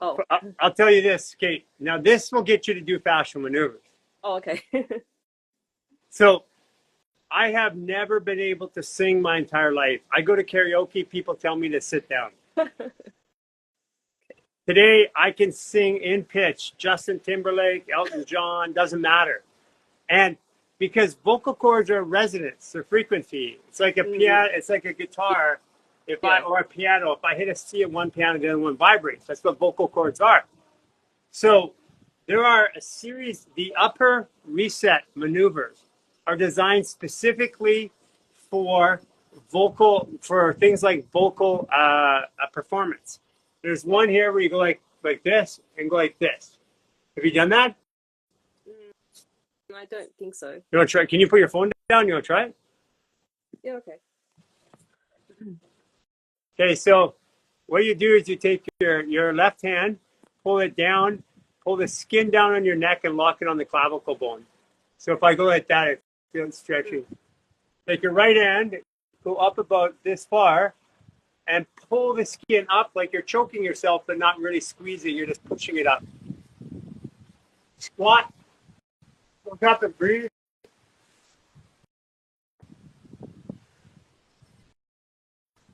oh I'll tell you this, Kate. Now, this will get you to do fascial maneuvers. oh okay. So, I have never been able to sing my entire life. I go to karaoke, people tell me to sit down. Today, I can sing in pitch. Justin Timberlake, Elton John, doesn't matter. And because vocal cords are resonance, they're frequency. It's like a Mm, piano, it's like a guitar. yeah. Or a piano, if I hit a C at one piano, the other one vibrates. That's what vocal cords are. So there are a series, the upper reset maneuvers are designed specifically for for things like vocal performance. There's one here where you go like this and go like this. Have you done that? I don't think so. You want to try? Can you put your phone down? You want to try it? Yeah, okay. Okay, so what you do is you take your left hand, pull it down, pull the skin down on your neck and lock it on the clavicle bone. So if I go like that, it feels stretchy. Take your right hand, go up about this far, and pull the skin up like you're choking yourself, but not really squeezing. You're just pushing it up. Squat. Look up and breathe.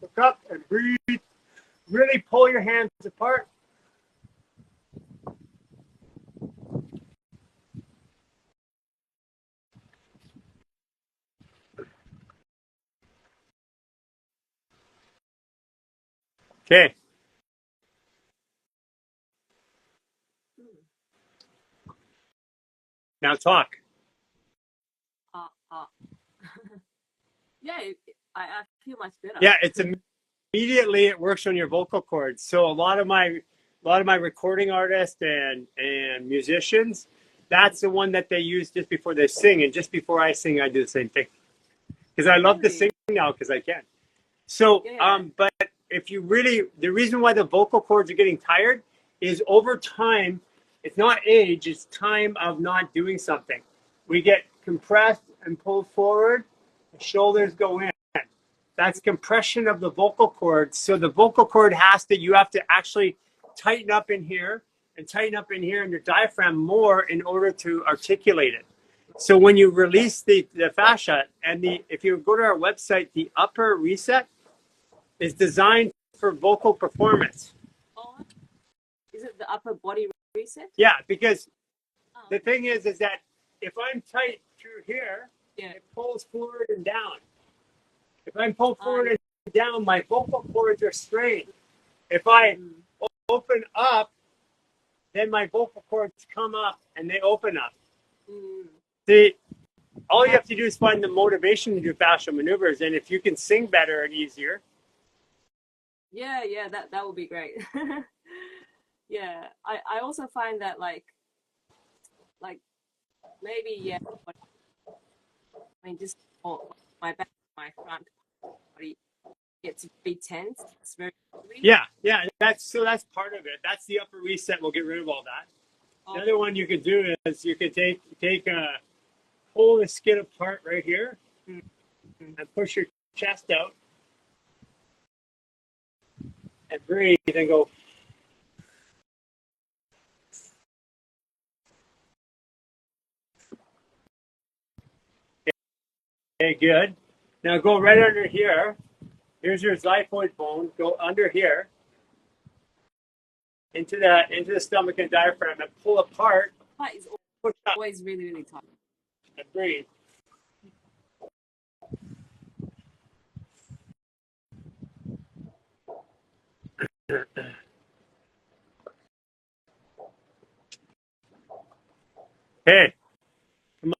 Look up and breathe. Really pull your hands apart. Okay. Now talk. Uh, yeah, I feel much better. Yeah, it's immediately it works on your vocal cords. So a lot of my recording artists and musicians, that's the one that they use just before they sing, and just before I sing, I do the same thing because I love to sing now because I can. So, but if you really, the reason why the vocal cords are getting tired is over time. It's not age; it's time of not doing something. We get compressed and pulled forward. The shoulders go in. That's compression of the vocal cord. So the vocal cord you have to actually tighten up in here and tighten up in here in your diaphragm more in order to articulate it. So when you release the fascia if you go to our website, the upper reset is designed for vocal performance. Oh, is it the upper body reset? Yeah, because the thing is that if I'm tight through here, it pulls forward and down. If I'm pulled forward and down, my vocal cords are strained. If I open up, then my vocal cords come up and they open up. See, all you have to do is find the motivation to do fascial maneuvers, and if you can sing better and easier. Yeah, that would be great. Yeah, I also find that like maybe I mean just my back, my front body gets very tense. It's very heavy. Yeah, that's part of it. That's the upper reset. We'll get rid of all that. The other one you could do is you could pull the skin apart right here and push your chest out and breathe and go. Okay, good. Now go right under here. Here's your xiphoid bone. Go under here into the stomach and diaphragm and pull apart. It's Push up always really, really tight. and breathe. Hey, come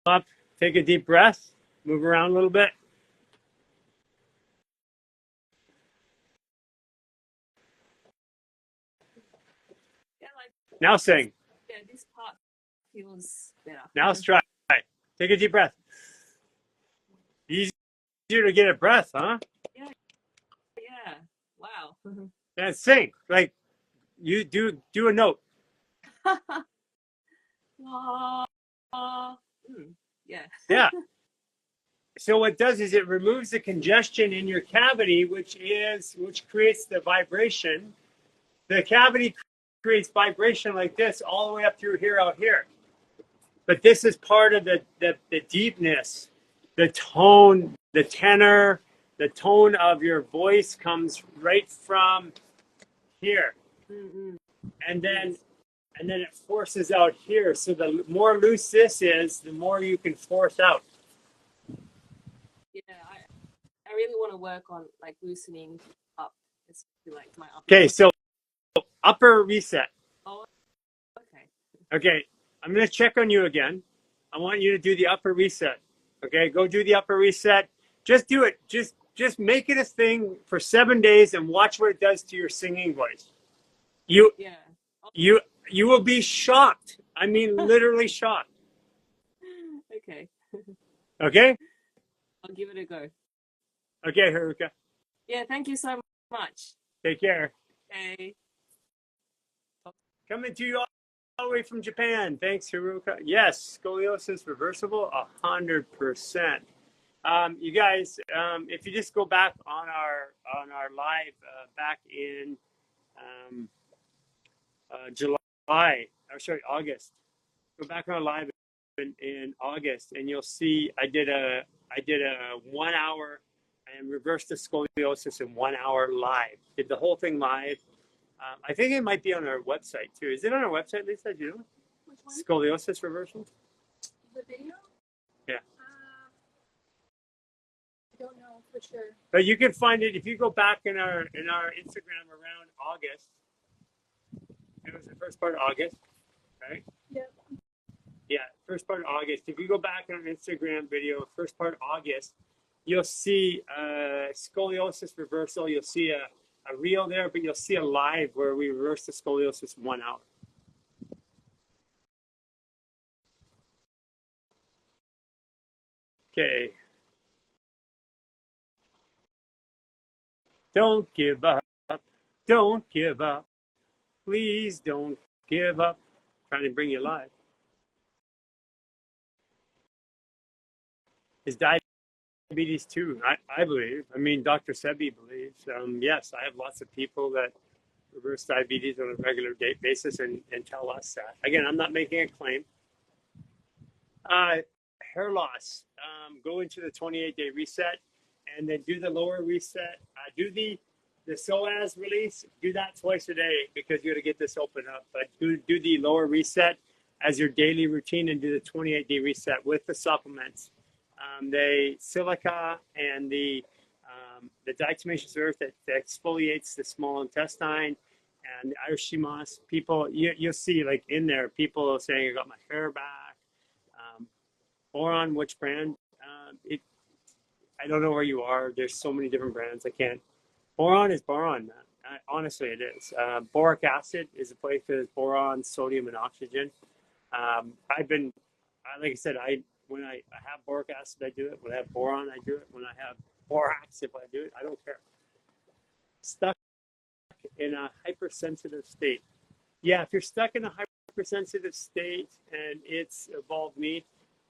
up. Take a deep breath. Move around a little bit. Yeah, Now sing. Yeah, this part feels better. Now let's try. Take a deep breath. Easier to get a breath, huh? Yeah. Wow. And sing. Like you do a note. Yeah. Yeah. So what it does is it removes the congestion in your cavity, which creates the vibration. The cavity creates vibration like this all the way up through here, out here. But this is part of the deepness, the tone, the tenor, the tone of your voice comes right from here. And then it forces out here. So the more loose this is, the more you can force out. Yeah, I really want to work on like loosening up, especially like my upper. Okay, so upper reset. Okay, I'm gonna check on you again. I want you to do the upper reset. Okay, go do the upper reset. Just do it. Just make it a thing for 7 days and watch what it does to your singing voice. You Yeah. you you will be shocked. I mean, literally shocked. Okay. Okay, I'll give it a go. okay, Haruka. Yeah, thank you so much. Take care. Okay. Coming to you all the way from Japan. Thanks, Haruka. Yes, scoliosis reversible, 100%. You guys, if you just go back on our live back in um, July, or sorry, August. Go back on our live in August, and you'll see I did a 1 hour and reversed the scoliosis in 1 hour live. Did the whole thing live. I think it might be on our website too. Is it on our website, Lisa? Do you know? Which one? Scoliosis reversal? The video? Yeah. I don't know for sure. But you can find it if you go back in our Instagram around August. It was the first part of August, right? Yep. Yeah, first part of August. If you go back in our Instagram video, first part of August, you'll see scoliosis reversal. You'll see a reel there, but you'll see a live where we reverse the scoliosis in 1 hour. Okay. Don't give up. Don't give up. Please don't give up. Trying to bring you live. Is diabetes too? I believe. I mean, Dr. Sebi believes. Yes, I have lots of people that reverse diabetes on a regular basis and tell us that. Again, I'm not making a claim. Hair loss. Go into the 28-day reset and then do the lower reset. Do the psoas release. Do that twice a day because you got to get this open up. But do the lower reset as your daily routine and do the 28-day reset with the supplements. The silica and the diatomaceous earth that exfoliates the small intestine and the Irish sea moss. People, you'll see like in there, people are saying, I got my hair back. Boron, which brand? I don't know where you are. There's so many different brands. I can't. Boron is boron, man. Honestly, it is. Boric acid is a place that is boron, sodium, and oxygen. I've been, like I said, when I have boric acid, I do it. When I have boron, I do it. When I have borax, if I do it, I don't care. Stuck in a hypersensitive state. Yeah, if you're stuck in a hypersensitive state and it's evolved me,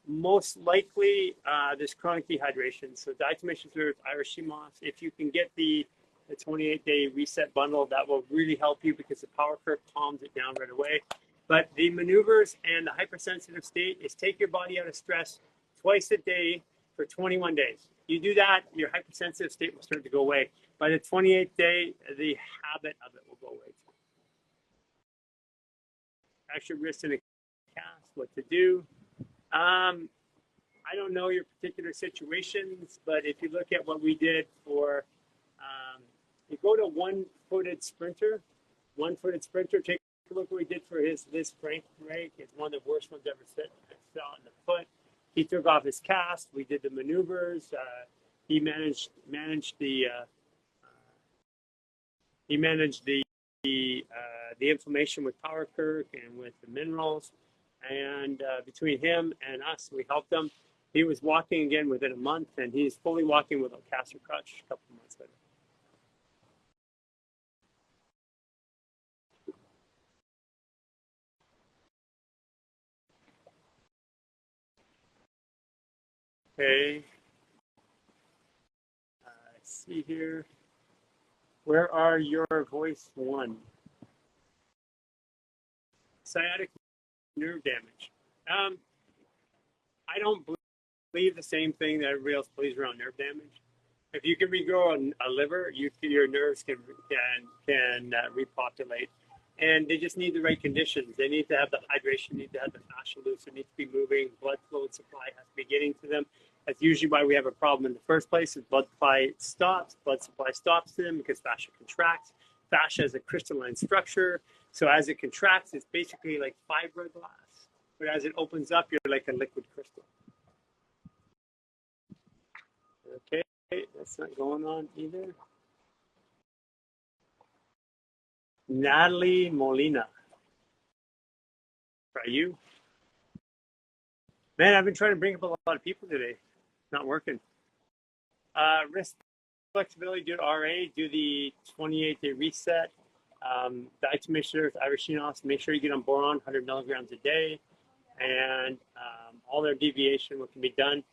most likely there's chronic dehydration. So diatomaceous earth, Irish sea moss. If you can get the 28-day reset bundle, that will really help you because the power curve calms it down right away. But the maneuvers and the hypersensitive state is take your body out of stress twice a day for 21 days. You do that, your hypersensitive state will start to go away. By the 28th day, the habit of it will go away. Extra wrist in a cast, what to do. I don't know your particular situations, but if you look at what we did for, you go to one-footed sprinter, take a look what we did for his Frank break. It's one of the worst ones ever fit. It fell in the foot. He took off his cast. We did the maneuvers. He managed the inflammation with Power Kirk and with the minerals. And between him and us, we helped him. He was walking again within a month, and he's fully walking without cast or crutch a couple of months later. Okay. Let's see here. Where are your voice one? Sciatic nerve damage. I don't believe the same thing that everybody else believes around nerve damage. If you can regrow a liver, your nerves can repopulate, and they just need the right conditions. They need to have the hydration, need to have the fascia loose, they need to be moving. Blood flow and supply has to be getting to them. That's usually why we have a problem in the first place. Is blood supply stops to them because fascia contracts. Fascia is a crystalline structure, So as it contracts, it's basically like fiberglass. But as it opens up, you're like a liquid crystal. Okay, that's not going on either. Natalie Molina. Try you. Man, I've been trying to bring up a lot of people today. Not working. Wrist flexibility, do RA, do the 28-day reset. Diet to make sure with Irish, make sure you get on boron, 100 milligrams a day, and all their deviation, what can be done.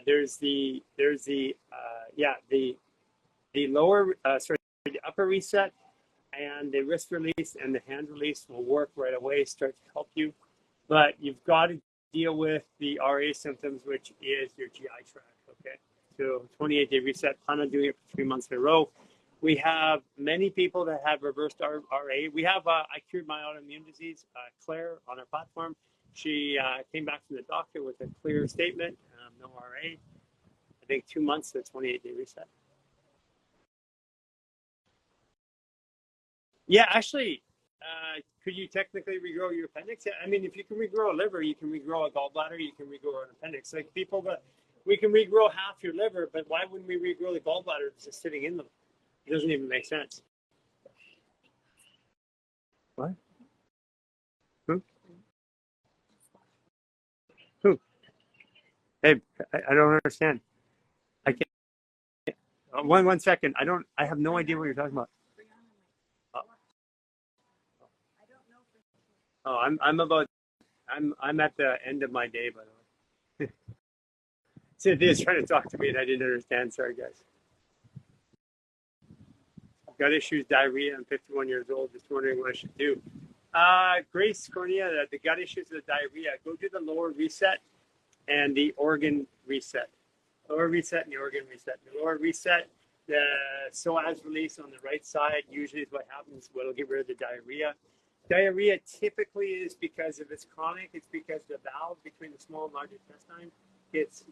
There's the upper reset and the wrist release and the hand release will work right away, start to help you. But you've got to deal with the RA symptoms, which is your GI tract, okay? So 28-day reset, plan on doing it for 3 months in a row. We have many people that have reversed RA. We have, I cured my autoimmune disease, Claire, on our platform. She came back from the doctor with a clear statement, no RA. I think 2 months to 28-day reset. Yeah, actually, could you technically regrow your appendix? Yeah, I mean, if you can regrow a liver, you can regrow a gallbladder, you can regrow an appendix. Like people, but we can regrow half your liver, but why wouldn't we regrow the gallbladder that's just sitting in them? It doesn't even make sense. What? Who? Who? Hey, I don't understand. I can't. One second. I have no idea what you're talking about. Oh, I'm at the end of my day, by the way. Cynthia's trying to talk to me and I didn't understand. Sorry, guys. Gut issues, diarrhea. I'm 51 years old. Just wondering what I should do. Grace Cornea, the gut issues, the diarrhea. Go do the lower reset and the organ reset. Lower reset and the organ reset. The lower reset, the psoas release on the right side usually is what happens. What'll get rid of the diarrhea. Diarrhea typically is because if it's chronic, it's because the valve between the small and large intestine gets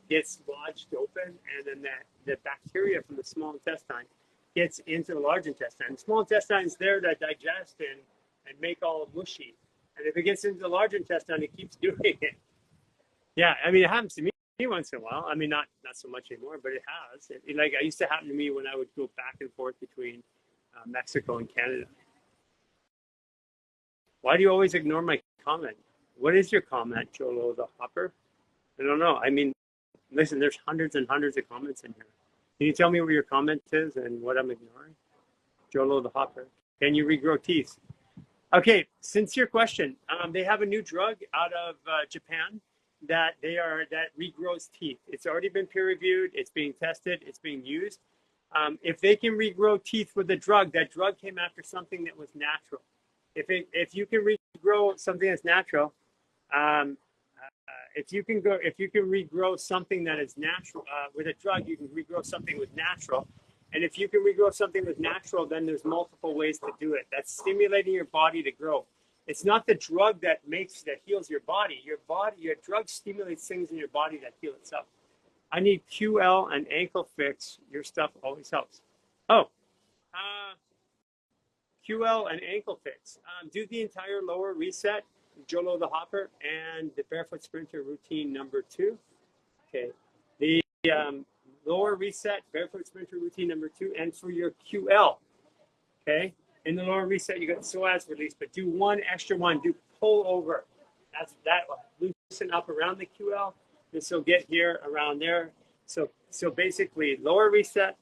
lodged open, and then the bacteria from the small intestine gets into the large intestine. The small intestine is there to digest and make all mushy. And if it gets into the large intestine, it keeps doing it. Yeah, I mean, it happens to me once in a while. I mean, not so much anymore, but it has. Like, it used to happen to me when I would go back and forth between Mexico and Canada. Why do you always ignore my comment? What is your comment, Jolo the Hopper? I don't know. I mean, listen, there's hundreds and hundreds of comments in here. Can you tell me what your comment is and what I'm ignoring? Jolo the Hopper. Can you regrow teeth? Okay, sincere question. They have a new drug out of Japan that regrows teeth. It's already been peer reviewed. It's being tested. It's being used. If they can regrow teeth with the drug, that drug came after something that was natural. If you can regrow something that's natural, if you can regrow something that is natural with a drug, you can regrow something with natural. And if you can regrow something with natural, then there's multiple ways to do it. That's stimulating your body to grow. It's not the drug that heals your body. Your drug stimulates things in your body that heal itself. I need QL and ankle fix. Your stuff always helps. Oh, QL and ankle fix. Do the entire lower reset, Jolo the Hopper, and the barefoot sprinter routine number 2. Okay. The lower reset, barefoot sprinter routine number 2, and for your QL. Okay. In the lower reset, you got psoas release, but do one extra one. Do pull over. That loosen up around the QL. This will get here around there. So basically, lower reset,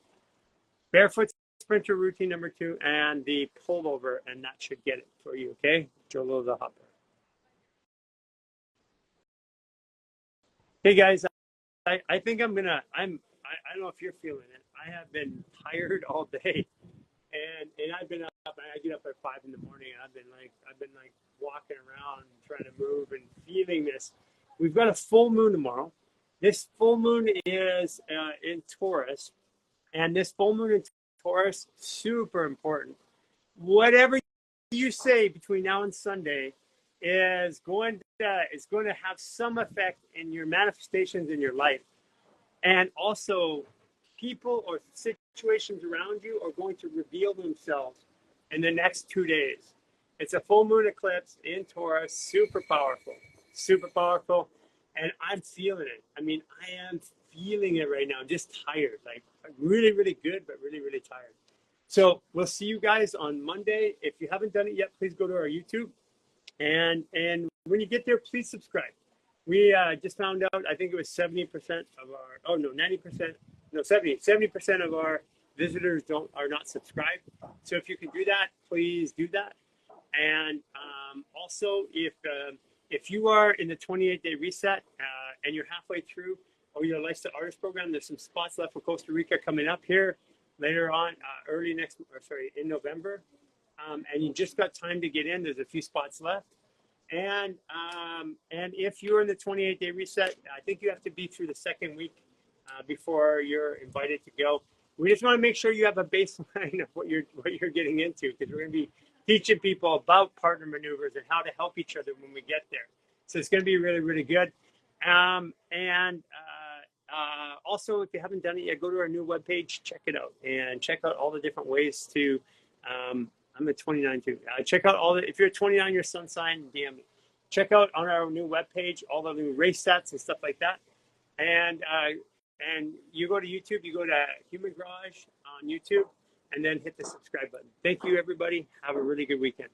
barefoot sprinter routine number 2, and the pull over, and that should get it for you. Okay, Jolo the Hopper. Hey guys, I think I don't know if you're feeling it. I have been tired all day, and I've been up. I get up at 5 in the morning, and I've been like walking around trying to move and feeling this. We've got a full moon tomorrow. This full moon is in Taurus, and this full moon in Taurus, super important. Whatever you say between now and Sunday is going to have some effect in your manifestations in your life. And also, people or situations around you are going to reveal themselves in the next 2 days. It's a full moon eclipse in Taurus, super powerful, super powerful. And I'm feeling it. I mean, I am feeling it right now. I'm just tired, like really, really good, but really, really tired. So we'll see you guys on Monday. If you haven't done it yet, please go to our YouTube. And when you get there, please subscribe. We just found out, I think it was 70% of our, oh no, 90%, no, 70% of our visitors are not subscribed. So if you can do that, please do that. And also, if you are in the 28-day reset and you're halfway through, or your lifestyle artist program, there's some spots left for Costa Rica coming up here later on, in November. And you just got time to get in. There's a few spots left. And if you're in the 28-day reset, I think you have to be through the second week before you're invited to go. We just want to make sure you have a baseline of what you're getting into, because we're going to be teaching people about partner maneuvers and how to help each other when we get there. So it's going to be really, really good. Also, if you haven't done it yet, go to our new webpage, check it out, and check out all the different ways to. I'm at 29 too. Check out if you're 29, your sun sign, DM me. Check out on our new webpage all the new race stats and stuff like that. And you go to YouTube, you go to Human Garage on YouTube, and then hit the subscribe button. Thank you, everybody. Have a really good weekend.